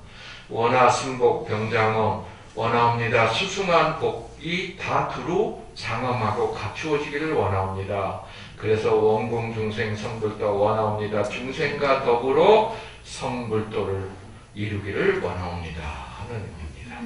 원하 승복 병장엄, 원하옵니다. 수승한 복이 다 두루 장엄하고 갖추어지기를 원하옵니다. 그래서 원공 중생 성불도 원하옵니다. 중생과 더불어 성불도를 이루기를 원하옵니다 하는 의미입니다.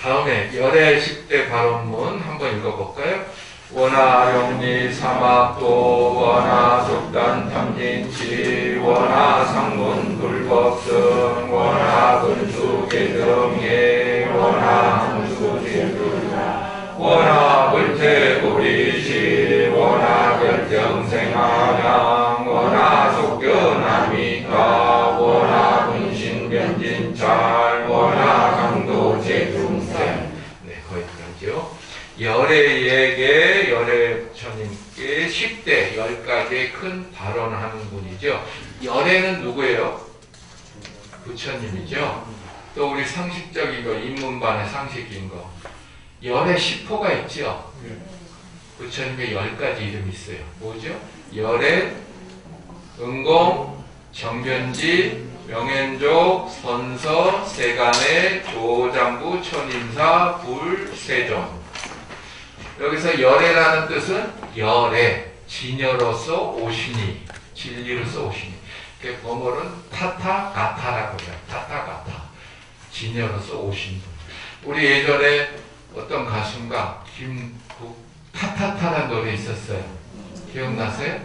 다음에 열애 10대 발언문 한번 읽어볼까요? 원하영리 사막도 원하 속단 탐진치 원하 상문 불법성 원하 근수계정예 원하 항수진불자 원하 불태고리시 원하 결정생하양 원하 속견아미가 원하 분신변진찰 원하 강도제중생. 네, 거기까지요. 열애에게, 열애부처님께 10대 10가지의 큰 발언을 하는 분이죠. 열애는 누구예요? 부처님이죠. 또 우리 상식적인 거, 인문반의 상식인 거, 열애 10호가 있죠. 부처님의 10가지 이름이 있어요. 뭐죠? 열애 은공, 정변지, 명현족, 선서, 세간의, 조장부, 천인사, 불, 세존. 여기서 열애라는 뜻은 열애, 진여로서 오시니, 진리로서 오시니. 그 범어는 타타가타라고 해요. 타타가타. 진여로서 오신 분. 우리 예전에 어떤 가수인가 타타타라는 노래 있었어요. 기억나세요?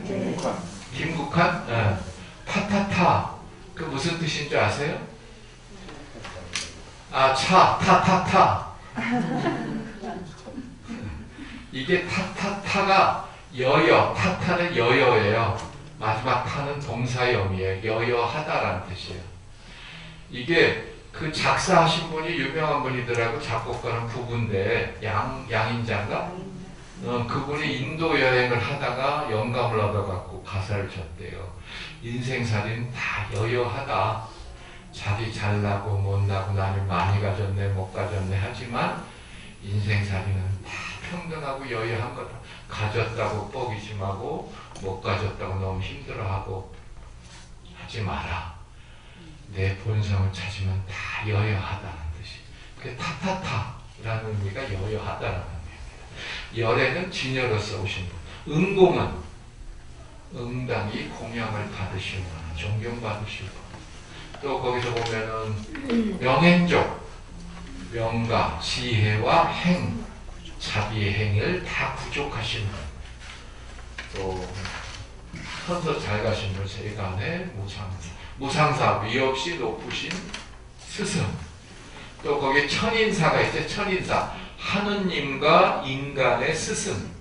김국환? 네. 타타타. 그 무슨 뜻인 줄 아세요? 아, 타타타. 이게 타타타가 여여, 타타는 여여예요. 마지막 타는 동사형이에요. 여여하다라는 뜻이에요. 이게 그 작사하신 분이 유명한 분이더라고. 작곡가는 부부인데 양인자인가? 그분이 인도 여행을 하다가 영감을 얻어갖고 가사를 쳤대요. 인생살이는 다 여여하다. 자기 잘나고 못나고 나는 많이 가졌네 못 가졌네 하지만 인생살이는 다 평등하고 여여한 거다. 가졌다고 뻐기심하고 못 가졌다고 너무 힘들어하고 하지 마라. 내 본성을 찾으면 다 여여하다는 뜻이. 그 타타타라는 의미가 여여하다라는 의미입니다. 열애는 진여로서 오신 분. 은공은 응당이 공양을 받으신 분, 존경받으신 분. 또 거기서 보면은 명행족, 명가, 지혜와 행, 자비의 행을 다 부족하신 분. 또 선서 잘 가신 분, 세간의 무상사, 위 없이 높으신 스승. 또 거기에 천인사가 있죠. 천인사, 하느님과 인간의 스승.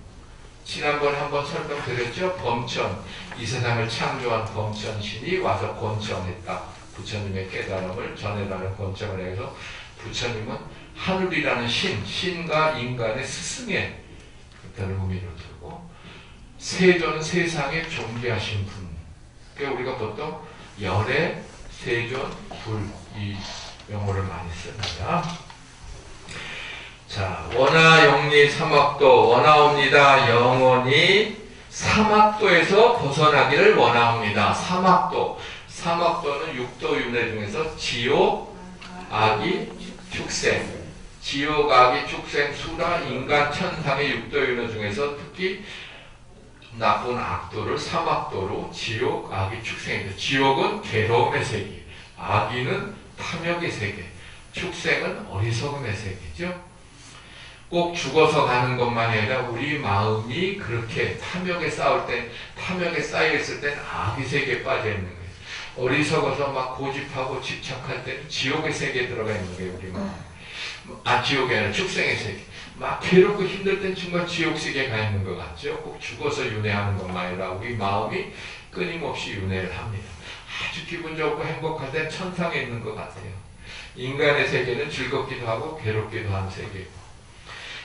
지난번에 한번 설명드렸죠. 범천, 이 세상을 창조한 범천신이 와서 권천했다. 부처님의 깨달음을 전해달라는 권천을 해서 부처님은 하늘이라는 신과 인간의 스승의 어떤 의미를 두고, 세존은 세상에 존귀하신 분. 그러니까 우리가 보통 열애, 세존, 불, 이 용어를 많이 씁니다. 자, 원하, 영리, 삼학도 원하옵니다. 영원히 삼학도에서 벗어나기를 원하옵니다. 삼학도는 육도 윤회 중에서 지옥, 악이, 축생. 지옥, 악이, 축생, 수라, 인간, 천상의 육도 윤회 중에서 특히 나쁜 악도를 삼악도로 지옥, 악이, 축생입니다. 지옥은 괴로움의 세계, 악이는 탐욕의 세계, 축생은 어리석음의 세계죠. 꼭 죽어서 가는 것만이 아니라 우리 마음이 그렇게 탐욕에 쌓여있을 때는 악의 세계에 빠져 있는 거예요. 어리석어서 막 고집하고 집착할 때는 지옥의 세계에 들어가 있는 거예요. 우리 마음. 지옥이 아니라 축생의 세계. 막 괴롭고 힘들 땐 정말 지옥세계에 가 있는 것 같죠. 꼭 죽어서 윤회하는 것만 아니라 우리 마음이 끊임없이 윤회를 합니다. 아주 기분 좋고 행복할 땐 천상에 있는 것 같아요. 인간의 세계는 즐겁기도 하고 괴롭기도 한 세계고.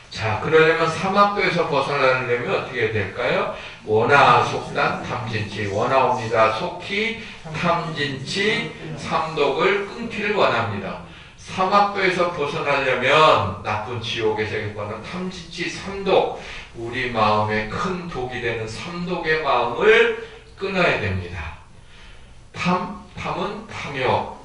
자, 그러려면 삼학도에서 벗어나려면 어떻게 해야 될까요? 원하, 속단, 탐진치. 원하옵니다. 속히 탐진치, 삼독을 끊기를 원합니다. 삼학도에서 벗어나려면 나쁜 지옥의 세계과는 탐진치, 삼독, 우리 마음에 큰 독이 되는 삼독의 마음을 끊어야 됩니다. 탐은 탐욕,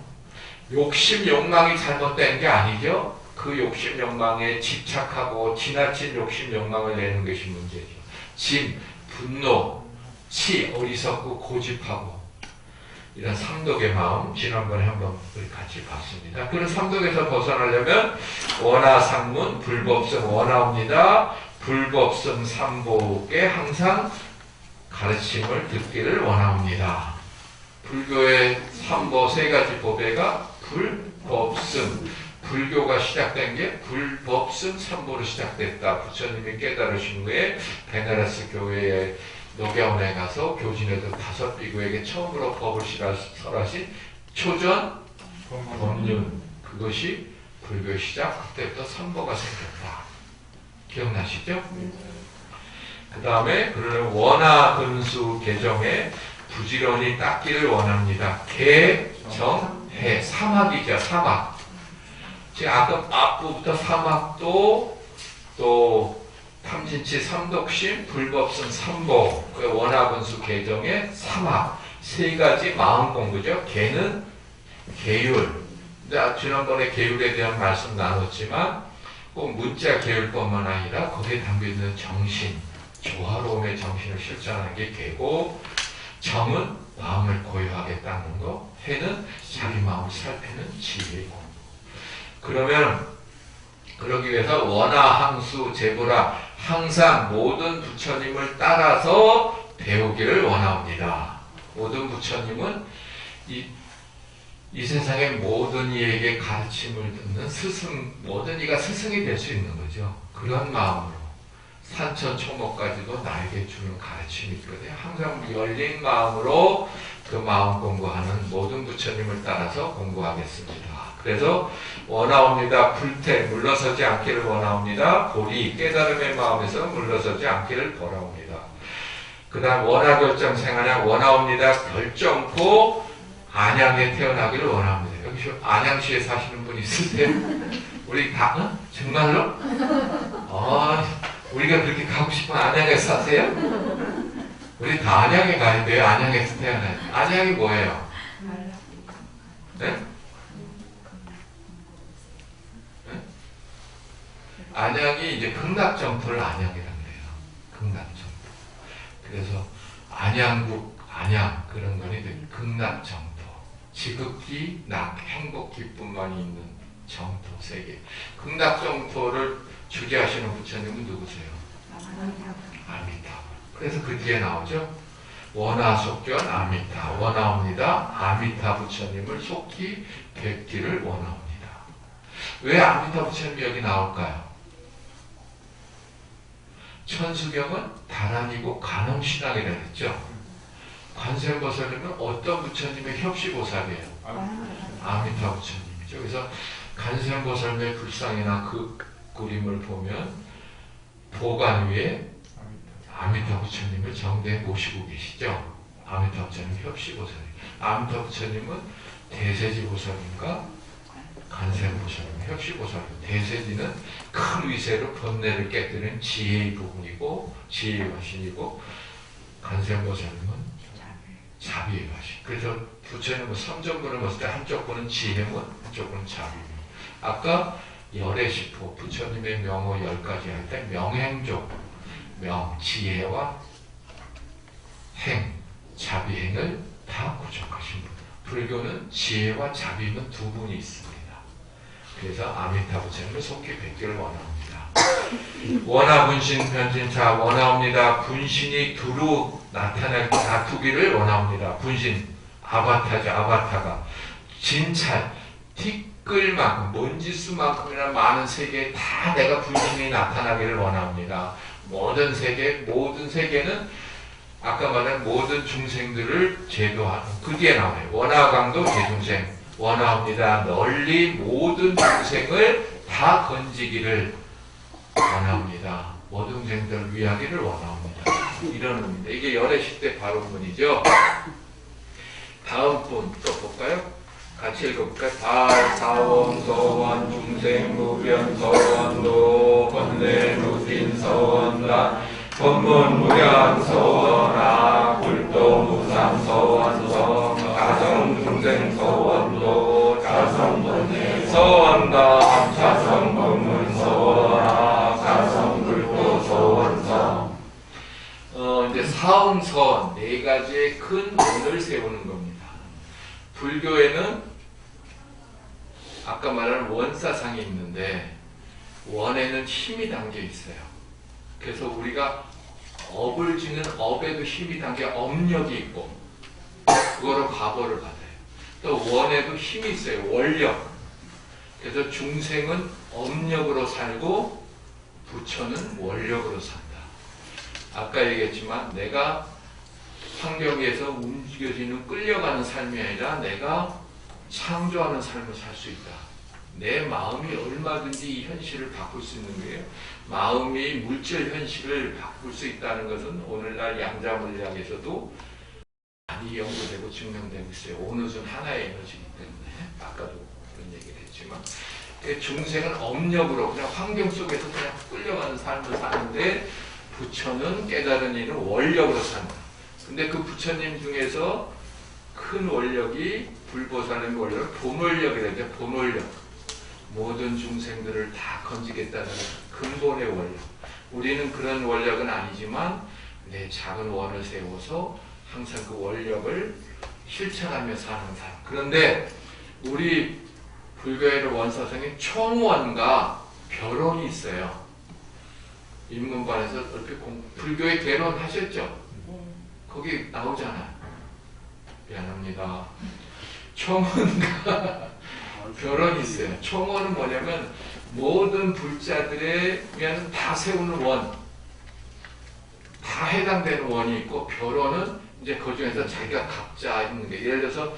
욕심, 욕망이 잘못된 게 아니죠. 그 욕심, 욕망에 집착하고 지나친 욕심, 욕망을 내는 것이 문제죠. 진, 분노, 치, 어리석고 고집하고 이런 삼독의 마음, 지난번에 한번 우리 같이 봤습니다. 그런 삼독에서 벗어나려면 원하상문, 불법성 원하옵니다. 불법성 삼복에 항상 가르침을 듣기를 원하옵니다. 불교의 삼보 세 가지 법회가 불법성, 불교가 시작된 게 불법성 삼보로 시작됐다. 부처님이 깨달으신 후에 베나레스 교회에 녹야원에 가서 교진에도 5 비구에게 처음으로 법을 설하신 초전 법륜, 그것이 불교 시작. 그때부터 삼보가 생겼다. 기억나시죠? 그 다음에 그러면 원하 근수 개정에 부지런히 닦기를 원합니다. 개정해, 사막이죠. 사막. 지금 아까 앞부부터 사막도, 또 탐진치 삼독심, 불법성 삼보, 그 원하근수 개정의 사막. 세 가지 마음 공부죠. 개는 계율. 지난번에 계율에 대한 말씀 나눴지만 꼭 문자 계율뿐만 아니라 거기에 담겨있는 정신, 조화로움의 정신을 실천하는 게 개고, 정은 마음을 고요하겠다는 거, 해는 자기 마음을 살피는 지혜의 공부. 그러면 그러기 위해서 원하, 항수, 제부라 항상 모든 부처님을 따라서 배우기를 원합니다. 모든 부처님은 이 세상의 모든 이에게 가르침을 듣는 스승, 모든 이가 스승이 될 수 있는 거죠. 그런 마음으로 산천초목까지도 나에게 주는 가르침이 있거든요. 항상 열린 마음으로 그 마음 공부하는 모든 부처님을 따라서 공부하겠습니다. 그래서 원하옵니다. 불태 물러서지 않기를 원하옵니다. 보리 깨달음의 마음에서 물러서지 않기를 바라옵니다. 그 다음 원하결정 생활량 원하옵니다. 결정코 안양에 태어나기를 원합니다. 여기 안양시에 사시는 분 있으세요? 우리 다 정말로? 우리가 그렇게 가고 싶으면 안양에 사세요? 우리 다 안양에 가야 돼요. 안양에서 태어나요. 안양이 뭐예요? 네? 안양이 이제 극락정토를 안양이라고 해요. 극락정토. 그래서 안양국, 안양 그런 거는 이제 극락정토. 지극히 행복, 기쁨만이 있는 정토 세계. 극락정토를 주재하시는 부처님은 누구세요? 아미타. 그래서 그 뒤에 나오죠. 원하 속견 아미타. 원하옵니다. 아미타 부처님을 속히 뵙기를 원하옵니다. 왜 아미타 부처님이 여기 나올까요? 천수경은 다란이고 간음신앙이라 했죠. 관세음보살님은 어떤 부처님의 협시보살이에요? 아미타 부처님이죠. 그래서 관세음보살님의 불상이나 그 그림을 보면 도관 위에 아미타 부처님을 정대에 모시고 계시죠. 아미타 부처님 협시보살이에요. 아미타 부처님은 대세지보살인가 관세음보살님 협시보살이에요. 대세지는 큰 위세로 번뇌를 깨뜨리는 지혜의 부분이고 지혜의 화신이고, 관세음보살님은 자비의 화신. 그래서 부처님은 삼정분을 봤을 때 한쪽 분은 지혜문, 한쪽 분은 자비문. 아까 열애시포 부처님의 명호 10가지 할 때 명행조, 지혜와 행, 자비행을 다 구족하신 분. 불교는 지혜와 자비는 두 분이 있습니다. 그래서 아미타 부처님을 속히 뵙기를 원합니다. 원하 분신 변진차 원하옵니다. 분신이 두루 나타나기를 원하옵니다. 분신 아바타죠. 아바타가 진찰 티끌만큼 먼지수만큼이나 많은 세계에 다 내가 분신이 나타나기를 원합니다. 모든 세계는 아까 말한 모든 중생들을 제도하는, 그 뒤에 나와요. 원하강도 제중생 원하옵니다. 널리 모든 중생을 다 건지기를 원합니다. 모든 중생들을 위하기를 원합니다. 이런 의미입니다. 이게 열애시 때 바로문이죠. 다음 분 또 볼까요? 같이 읽어볼까요? 발사원 서원 중생 무변 서원도 번뇌 누진 서원라 법문 무량 서원아 불도 무상 서원성 가정 중생 서원도 자성 번뇌 서원다 자성 법문 서원아 자성 불도 서원성. 이제 사음선 네 가지의 큰 원을 세우는 겁니다. 불교에는 아까 말한 원사상이 있는데 원에는 힘이 담겨 있어요. 그래서 우리가 업을 지는 업에도 힘이 담겨 업력이 있고 그거로 과보를 받아요. 또 원에도 힘이 있어요. 원력. 그래서 중생은 업력으로 살고 부처는 원력으로 산다. 아까 얘기했지만 내가 환경에서 움직여지는 끌려가는 삶이 아니라 내가 창조하는 삶을 살 수 있다. 내 마음이 얼마든지 이 현실을 바꿀 수 있는 거예요. 마음이 물질 현실을 바꿀 수 있다는 것은 오늘날 양자 물리학에서도 많이 연구되고 증명되고 있어요. 온우선 하나의 에너지이기 때문에 아까도 그런 얘기를 했지만 중생은 업력으로 그냥 환경 속에서 그냥 끌려가는 삶을 사는데 부처는 깨달은 이는 원력으로 산다. 근데 그 부처님 중에서 큰 원력이 불보살의 원력, 보물력이라 죠. 보물력. 모든 중생들을 다 건지겠다는 근본의 원력. 우리는 그런 원력은 아니지만 내 작은 원을 세워서 항상 그 원력을 실천하며 사는 사람. 그런데 우리 불교의 원사성에 총원과 결혼이 있어요. 입문반에서 이렇게 불교의 개론 하셨죠? 거기 나오잖아요. 미안합니다. 총원과 결혼이 있어요. 총원은 뭐냐면 모든 불자들에 다 세우는 원, 다 해당되는 원이 있고, 결혼은 이제 그 중에서 자기가 각자 있는 게, 예를 들어서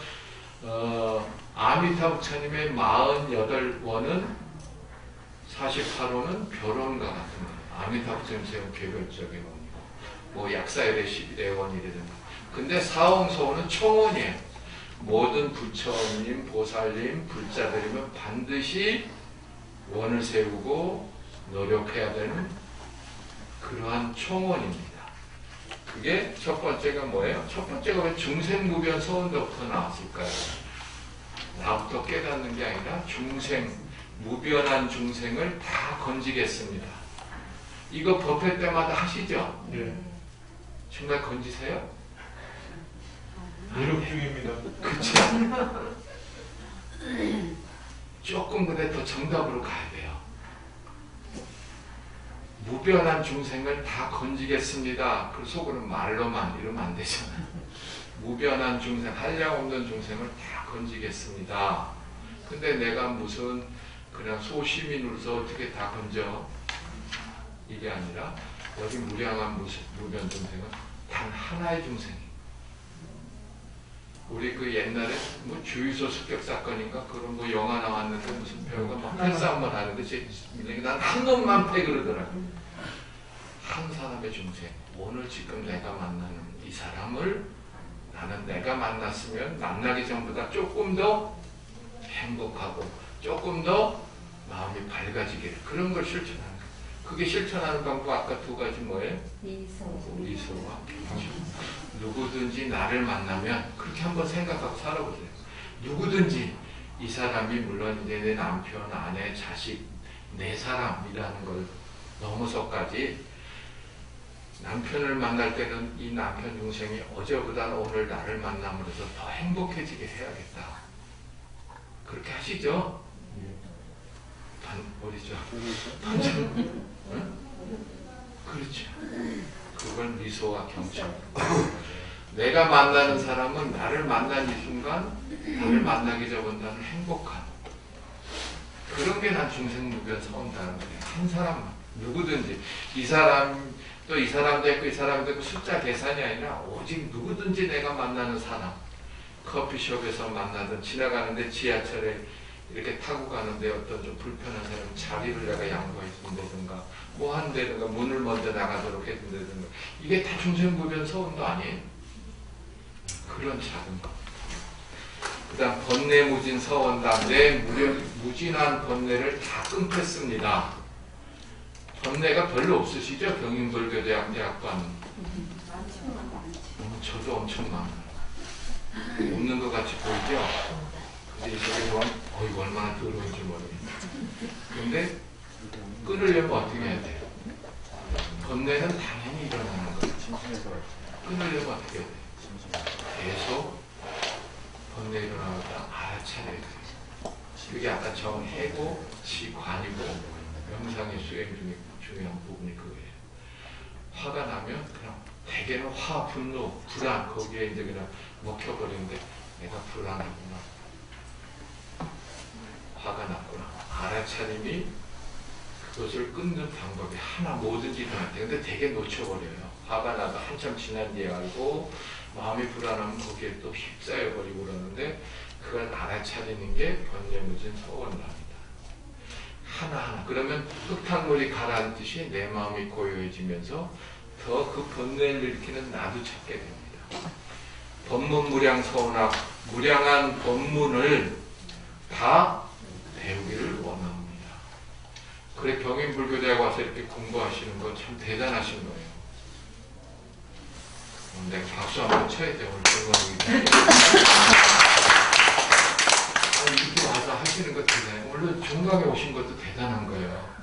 아미타 부처님의 48원은 48원은 결혼과 같은 거예요. 아미타 부처님 세운 개별적인 원이고, 뭐 약사열의 11의 원이라든가. 근데 사홍소원은 총원이에요. 모든 부처님, 보살님, 불자들이면 반드시 원을 세우고 노력해야 되는 그러한 총원입니다. 그게 첫 번째가 뭐예요? 첫 번째가 왜 중생무변 서원도부터 나왔을까요? 나부터 깨닫는 게 아니라 중생, 무변한 중생을 다 건지겠습니다. 이거 법회 때마다 하시죠? 예. 정말 건지세요? 노력 중입니다. 그쵸? 조금 근데 더 정답으로 가야 돼요. 무변한 중생을 다 건지겠습니다. 그 속으로는 말로만 이러면 안 되잖아요. 무변한 중생, 한량없는 중생을 다 건지겠습니다. 근데 내가 무슨 그냥 소시민으로서 어떻게 다 건져? 이게 아니라 여기 무량한 무변 중생은 단 하나의 중생이. 우리 그 옛날에 뭐 주유소 습격 사건인가 그런 뭐 영화 나왔는데 무슨 배우가 막 패싸움을 하는데 난 한 놈만 패 그러더라고. 한 사람의 중생. 오늘 지금 내가 만나는 이 사람을 나는 내가 만났으면 만나기 전보다 조금 더 행복하고 조금 더 마음이 밝아지기를, 그런 걸 실천하는 거예요. 그게 실천하는 방법 아까 두 가지 뭐예요? 미소와 경청. 누구든지 나를 만나면 그렇게 한번 생각하고 살아보세요. 누구든지 이 사람이 물론 이제 내 남편, 아내, 자식, 내 사람이라는 걸 넘어서까지 남편을 만날 때는 이 남편 중생이 어제보다 오늘 나를 만남으로써 더 행복해지게 해야겠다. 그렇게 하시죠? 어디죠? 응? 그렇죠. 그걸 미소와 경청. 내가 만나는 사람은 나를 만난 이 순간 나를 만나기 전보다는 행복한, 그런 게 난 중생무변 서운다는 거예요. 한 사람만, 누구든지 이 사람 또 이 사람도 있고 이 사람도 있고 숫자 계산이 아니라 오직 누구든지 내가 만나는 사람, 커피숍에서 만나든 지나가는데 지하철에 이렇게 타고 가는데 어떤 좀 불편한 사람 자리를 내가 양보해 준다든가 뭐 한다든가 문을 먼저 나가도록 해준다든가, 이게 다 중생무변 서운도 아니에요? 그런 작은 것. 그 다음 번뇌무진 서원다. 내 무진한 번뇌를 다 끊겠습니다. 번뇌가 별로 없으시죠? 경인불교대학관. 저도 엄청 많아요. 없는 것 같이 보이죠? 근데 이쪽에 보면 이거 얼마나 더러운지 모르겠어요. 근데 끊으려면 어떻게 해야 돼요? 번뇌는 당연히 일어나는 거예요. 끊으려면 어떻게 해야 돼요? 계속 번뇌 일어나다 알아차려야 돼요. 그게 아까 정해고 지관이고 명상의 수행 중에 중요한 부분이 그거예요. 화가 나면 그냥 대개는 화, 분노, 불안, 거기에 이제 그냥 먹혀버리는데 내가 불안하구나, 화가 났구나, 알아차림이 그것을 끊는 방법이 하나 뭐든지 일어날 때, 근데 되게 놓쳐버려요. 화가 나도 한참 지난 뒤에 알고 마음이 불안하면 거기에 또 휩싸여버리고 그러는데, 그걸 알아차리는 게 번뇌무진 서원답니다. 하나하나. 그러면 흙탕물이 가라앉듯이 내 마음이 고요해지면서 더 그 번뇌를 일으키는 나도 찾게 됩니다. 법문무량 서원학, 무량한 법문을 다 배우기를 원합니다. 그래 경인불교대학 와서 이렇게 공부하시는 거 참 대단하신 거예요. 내가 박수 한번 쳐야 돼. 오늘 결과는 이렇게 와서 하시는 것 대단해요. 물론 종강에 오신 것도 대단한 거예요.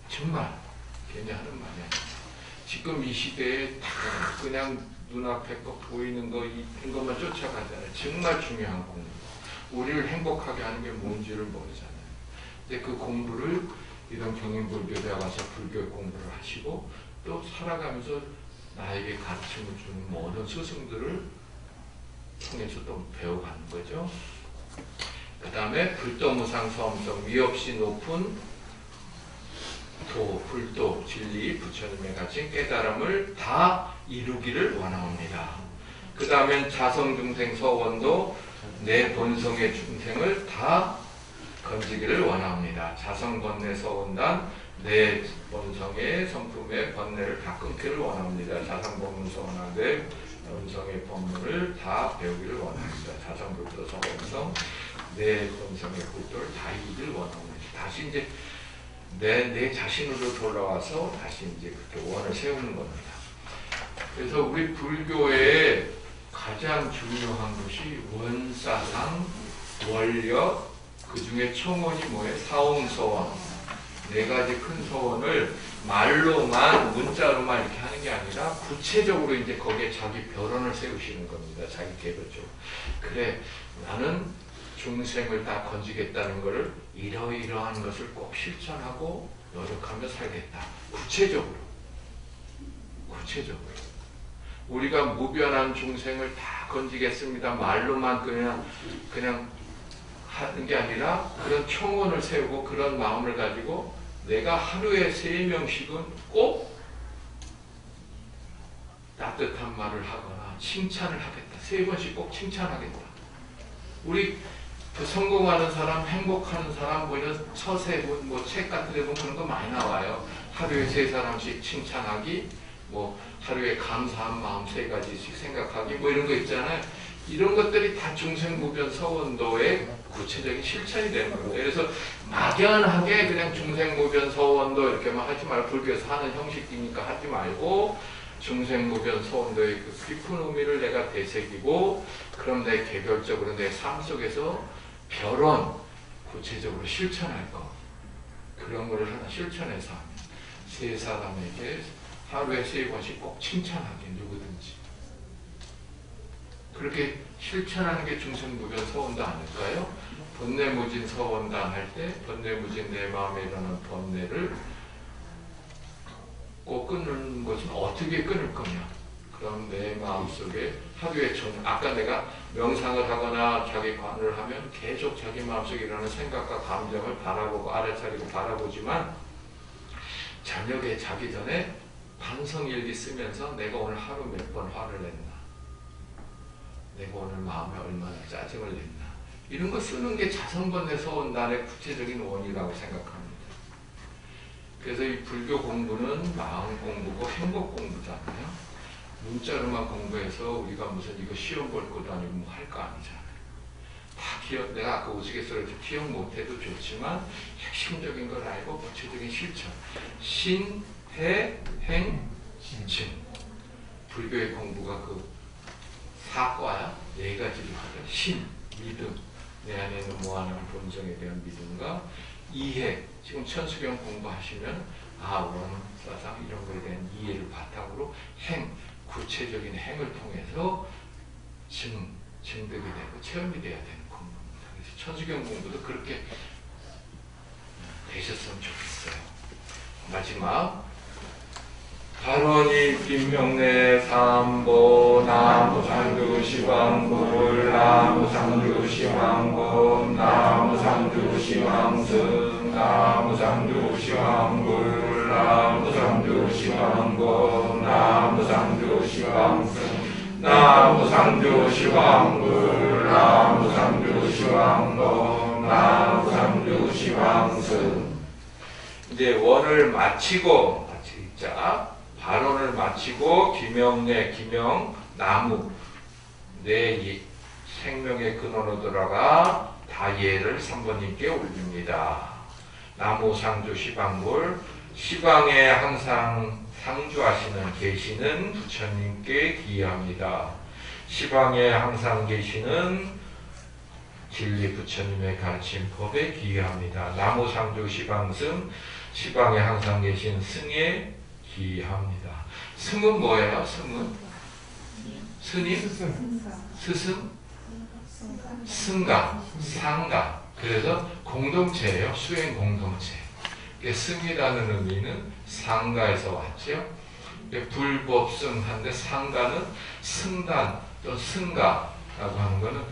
정말 괜히 하는 말이야. 지금 이 시대에 다 그냥 눈앞에 거 보이는 거 이런 것만 쫓아가잖아요. 정말 중요한 공부. 우리를 행복하게 하는 게 뭔지를 모르잖아요. 근데 그 공부를 이런 경인불교대 와서 불교 공부를 하시고 또 살아가면서 나에게 가르침을 주는 모든 스승들을 통해서 또 배워가는 거죠. 그 다음에 불도무상 성성 위 없이 높은 도, 불도, 진리, 부처님의 가진 깨달음을 다 이루기를 원합니다. 그 다음에 자성중생 서원도 내 본성의 중생을 다 건지기를 원합니다. 자성번뇌 서원단 내 본성의 성품의 번뇌를 다 끊기를 원합니다. 자성법문 서원하되 본성의 법문을 다 배우기를 원합니다. 자성불도 서원성 내 본성의 불도를 다 이기를 원합니다. 다시 이제 내 자신으로 돌아와서 다시 이제 그렇게 원을 세우는 겁니다. 그래서 우리 불교의 가장 중요한 것이 원사상, 원력, 그 중에 총원이 뭐예요? 사홍서원. 네 가지 큰 서원을 말로만, 문자로만 이렇게 하는 게 아니라 구체적으로 이제 거기에 자기 결혼을 세우시는 겁니다. 자기 개별적으로. 그래, 나는 중생을 다 건지겠다는 것을 이러이러한 것을 꼭 실천하고 노력하며 살겠다. 구체적으로. 우리가 무변한 중생을 다 건지겠습니다. 말로만 그냥 하는 게 아니라 그런 총원을 세우고 그런 마음을 가지고 내가 하루에 3명씩은 꼭 따뜻한 말을 하거나 칭찬을 하겠다. 3번씩 꼭 칭찬하겠다. 우리 그 성공하는 사람, 행복하는 사람, 뭐 이런 서세, 뭐 책 같은 데 보면 그런 거 많이 나와요. 하루에 3사람씩 칭찬하기, 뭐 하루에 감사한 마음 3가지씩 생각하기, 뭐 이런 거 있잖아요. 이런 것들이 다 중생무변 서원도의 구체적인 실천이 되는 겁니다. 그래서 막연하게 그냥 중생무변 서원도 이렇게만 하지 말고 불교에서 하는 형식이니까 하지 말고 중생무변 서원도의 그 깊은 의미를 내가 되새기고 그럼 내 개별적으로 내 삶 속에서 별원 구체적으로 실천할 거 그런 거를 하나 실천해서 하면 3사람에게 하루에 3번씩 꼭 칭찬하기 누구든지 그렇게 실천하는 게 중생무변 서원도 아닐까요? 번뇌무진 서원단 할 때 번뇌무진 내 마음에 일어나는 번뇌를 꼭 끊는 것은 어떻게 끊을 거냐? 그럼 내 마음속에 하루에 아까 내가 명상을 하거나 자기 관을 하면 계속 자기 마음속에 일어나는 생각과 감정을 바라보고 알아차리고 바라보지만 저녁에 자기 전에 반성일기 쓰면서 내가 오늘 하루 몇 번 화를 냈나? 내가 오늘 마음에 얼마나 짜증을 냈나? 이런 거 쓰는 게 자성번뇌 서원단의 구체적인 원이라고 생각합니다. 그래서 이 불교 공부는 마음 공부고 행복 공부잖아요. 문자로만 공부해서 우리가 무슨 이거 시험 볼 것도 아니고 뭐 할 거 아니잖아요. 다 기억, 내가 아까 우스갯소리에서 기억 못해도 좋지만 핵심적인 걸 알고 구체적인 실천. 신, 해, 행, 진. 불교의 공부가 그 4과야. 4가지를 하죠. 신, 믿음. 내 안에 있는 무한한 본성에 대한 믿음과 이해. 지금 천수경 공부하시면 원사상 이런 거에 대한 이해를 바탕으로 행, 구체적인 행을 통해서 증득이 되고 체험이 돼야 되는 공부입니다. 그래서 천수경 공부도 그렇게 되셨으면 좋겠어요. 마지막 발원이 김명래 삼보 나무상두시왕불 나무상두시왕법 나무상두시왕승 나무상두시왕불 나무상두시왕법 나무상두시왕승 나무상두시왕불 나무상두시왕법 나무상두시왕승. 이제 원을 마치고 자, 발언을 마치고 김영래, 김영, 나무 내 생명의 근원으로 들어가 다예를 3번님께 올립니다. 나무 상주 시방불 시방에 항상 상주하시는 계시는 부처님께 기합니다. 시방에 항상 계시는 진리 부처님의 가르침 법에 기합니다. 나무상주 시방승, 시방에 항상 계신 승에 기합니다. 승은 뭐예요? 승은? 스님? 스승? 승가? 상가? 그래서 공동체예요. 수행 공동체. 승이라는 의미는 상가에서 왔죠. 불법승한데 상가는 승단 또 승가라고 하는 것은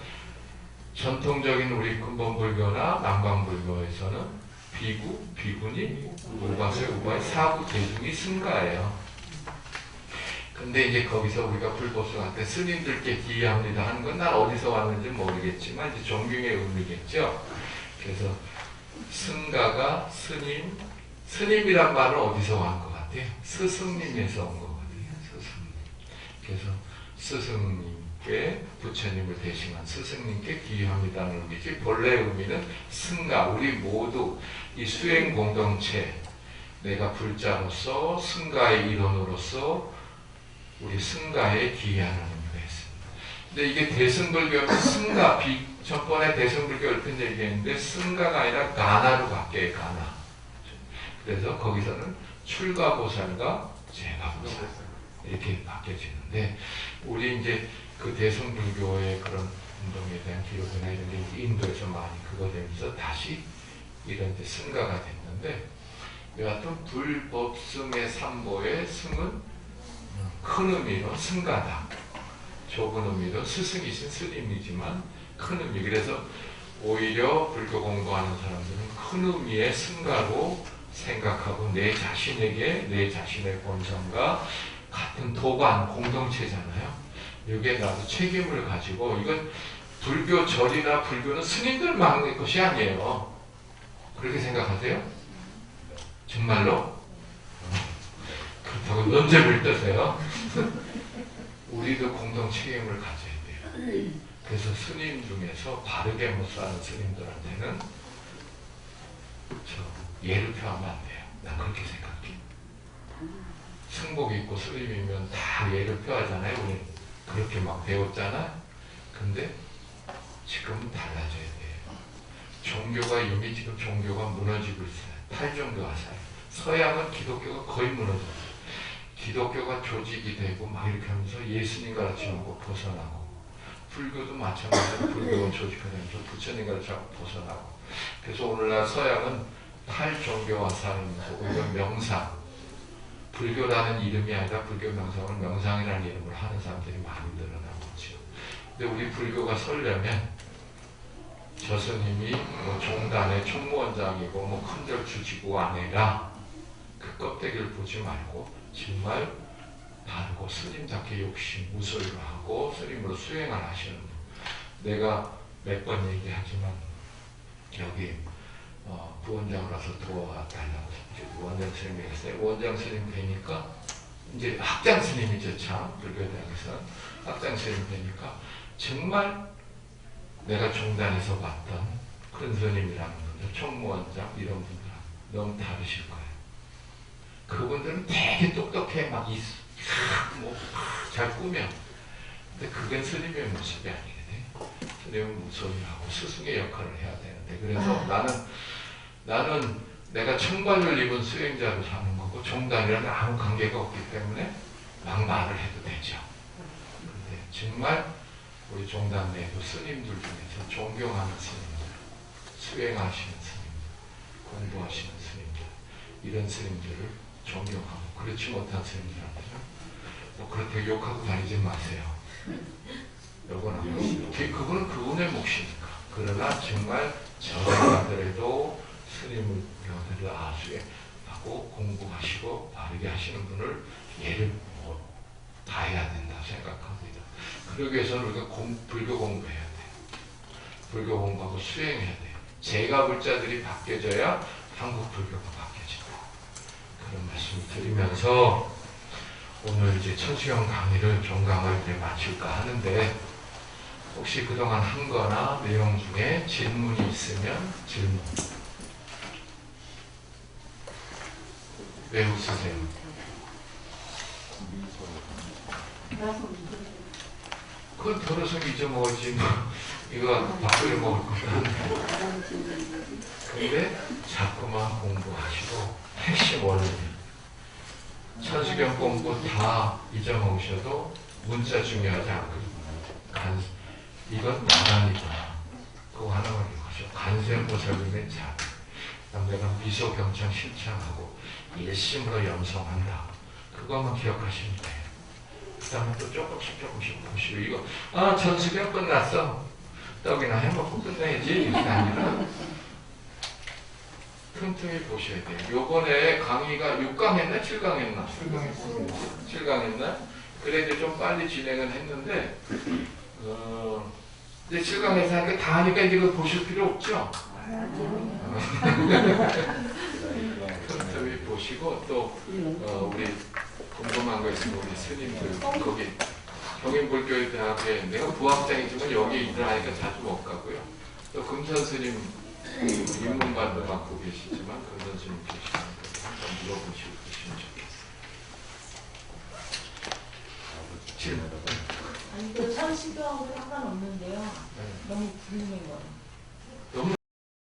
전통적인 우리 근본불교나 남방불교에서는 비구, 비구니, 우바세, 우바의 사부 대중이 승가예요. 근데 이제 거기서 우리가 불법승할 때 스님들께 기합니다 하는 건 난 어디서 왔는지 모르겠지만 이제 존경의 의미겠죠. 그래서 승가가 스님, 스님이란 말은 어디서 온 것 같아요? 스승님에서 온 거거든요. 스승님. 그래서 스승님께 부처님을 대신한 스승님께 기합니다는 의미지 본래 의미는 승가, 우리 모두 이 수행 공동체, 내가 불자로서 승가의 일원으로서 우리 승가에 기하는 의미가 있습니다. 근데 이게 대승불교는 승가, 전번에 대승불교 얼핏 얘기했는데 승가가 아니라 가나로 바뀌어요. 가나. 그래서 거기서는 출가보살과 제가보살 이렇게 바뀌어지는데 우리 이제 그 대승불교의 그런 운동에 대한 기록이나 이런 게 인도에서 많이 그거 되면서 다시 이런 이제 승가가 됐는데 여하튼 불법승의 삼보의 승은 큰 의미로 승가다. 좁은 의미로 스승이신 스님이지만 큰 의미. 그래서 오히려 불교 공부하는 사람들은 큰 의미의 승가로 생각하고 내 자신에게 내 자신의 본성과 같은 도반 공동체잖아요. 이게 나도 책임을 가지고 이건 불교 절이나 불교는 스님들만 하는 것이 아니에요. 그렇게 생각하세요? 정말로? 그렇다고 면접을 뜨세요. 우리도 공동 책임을 가져야 돼요. 그래서 스님 중에서 바르게 못 사는 스님들한테는 예를 표하면 안 돼요. 난 그렇게 생각해. 승복 있고 스님이면 다 예를 표하잖아요. 우리 그렇게 막 배웠잖아. 근데 지금은 달라져야 돼요. 종교가 이미 지금 종교가 무너지고 있어요. 탈종교가 사요. 서양은 기독교가 거의 무너졌어요. 기독교가 조직이 되고 막 이렇게 하면서 예수님 가르치는 거 벗어나고 불교도 마찬가지로 불교가 조직화되면서 부처님 가르치고 벗어나고 그래서 오늘날 서양은 탈종교화 사회면서 오히려 명상 불교라는 이름이 아니라 불교 명상을 명상이라는 이름으로 하는 사람들이 많이 늘어나고 있죠. 근데 우리 불교가 서려면 저 스님이 뭐 종단의 총무원장이고 뭐 큰절 주지고 아니라 그 껍데기를 보지 말고 정말 바르고 스님답게 욕심 무소유로 하고 스님으로 수행을 하시는 분. 내가 몇 번 얘기하지만 여기 부원장으로서 도와달라고 원장 스님이 했어요. 원장 스님 되니까 이제 학장 스님이죠. 참 불교대학에서 학장 스님 되니까 정말 내가 종단에서 봤던 큰 스님이라는 분들 총무원장 이런 분들 너무 다르실 거예요. 그분들은 되게 똑똑해 막 잘 꾸며 근데 그게 스님의 모습이 아니거든. 스님은 무소유하고 스승의 역할을 해야 되는데 그래서 나는 내가 청바지를 입은 수행자로 사는 거고 종단이랑 아무 관계가 없기 때문에 막 말을 해도 되죠. 근데 정말 우리 종단 내에도 스님들 중에서 존경하는 스님들, 수행하시는 스님들, 공부하시는 스님들 이런 스님들을 존경하고 그렇지 못한 스님들한테는 뭐 그렇게 욕하고 다니지 마세요. 요건 안 하시죠. 그분은 그분의 몫이니까. 그러나 정말 저하더라도 스님을 배우들을 아수하고 공부하시고 바르게 하시는 분을 예를 봐야 된다 생각합니다. 그러기 위해서는 우리가 불교 공부해야 돼요. 불교 공부하고 수행해야 돼요. 제가 불자들이 바뀌어져야 한국 불교가 바뀌어진다. 그런 말씀을 드리면서 오늘 이제 천수경 강의를 종강을 이제 마칠까 하는데 혹시 그동안 한 거나 내용 중에 질문이 있으면 질문. 왜 웃으세요? 그건 덜어서 잊어먹었지 뭐. 이거 밥을 먹을 거다. 근데 자꾸만 공부하시고 핵심 원리 천수경 공부 다 잊어먹으셔도 문자 중요하지 않거든요. 이건 나란이다. 그거 하나만 기억하시고 간세음보살님의 자. 내가 미소경창 실천하고 일심으로 염성한다. 그것만 기억하시면 돼요. 그 다음에 또 조금씩 보시고 이거 천수경 끝났어. 떡이나 해먹고 끝내야지. 이게 아니라 틈틈이 보셔야 돼요. 요번에 강의가 6강 했나? 7강 했나? 7강 했나? 그래 이제 좀 빨리 진행은 했는데 이제 7강에서 하니까 다 하니까 이제 그거 보실 필요 없죠? 틈틈이 보시고 또 우리 궁금한 거 있으면 우리 스님들 거기 경인불교대학에 내가 부학장이지만 여기 일을 하니까 자주 못 가고요. 또 금선 스님 입문반도 맡고 계시지만 금선 스님 계시니까 한번 물어보시고 계시면 좋겠어요. 질문. 아니 그 천시교하고 상관없는데요. 너무 불리는 거예요. 너무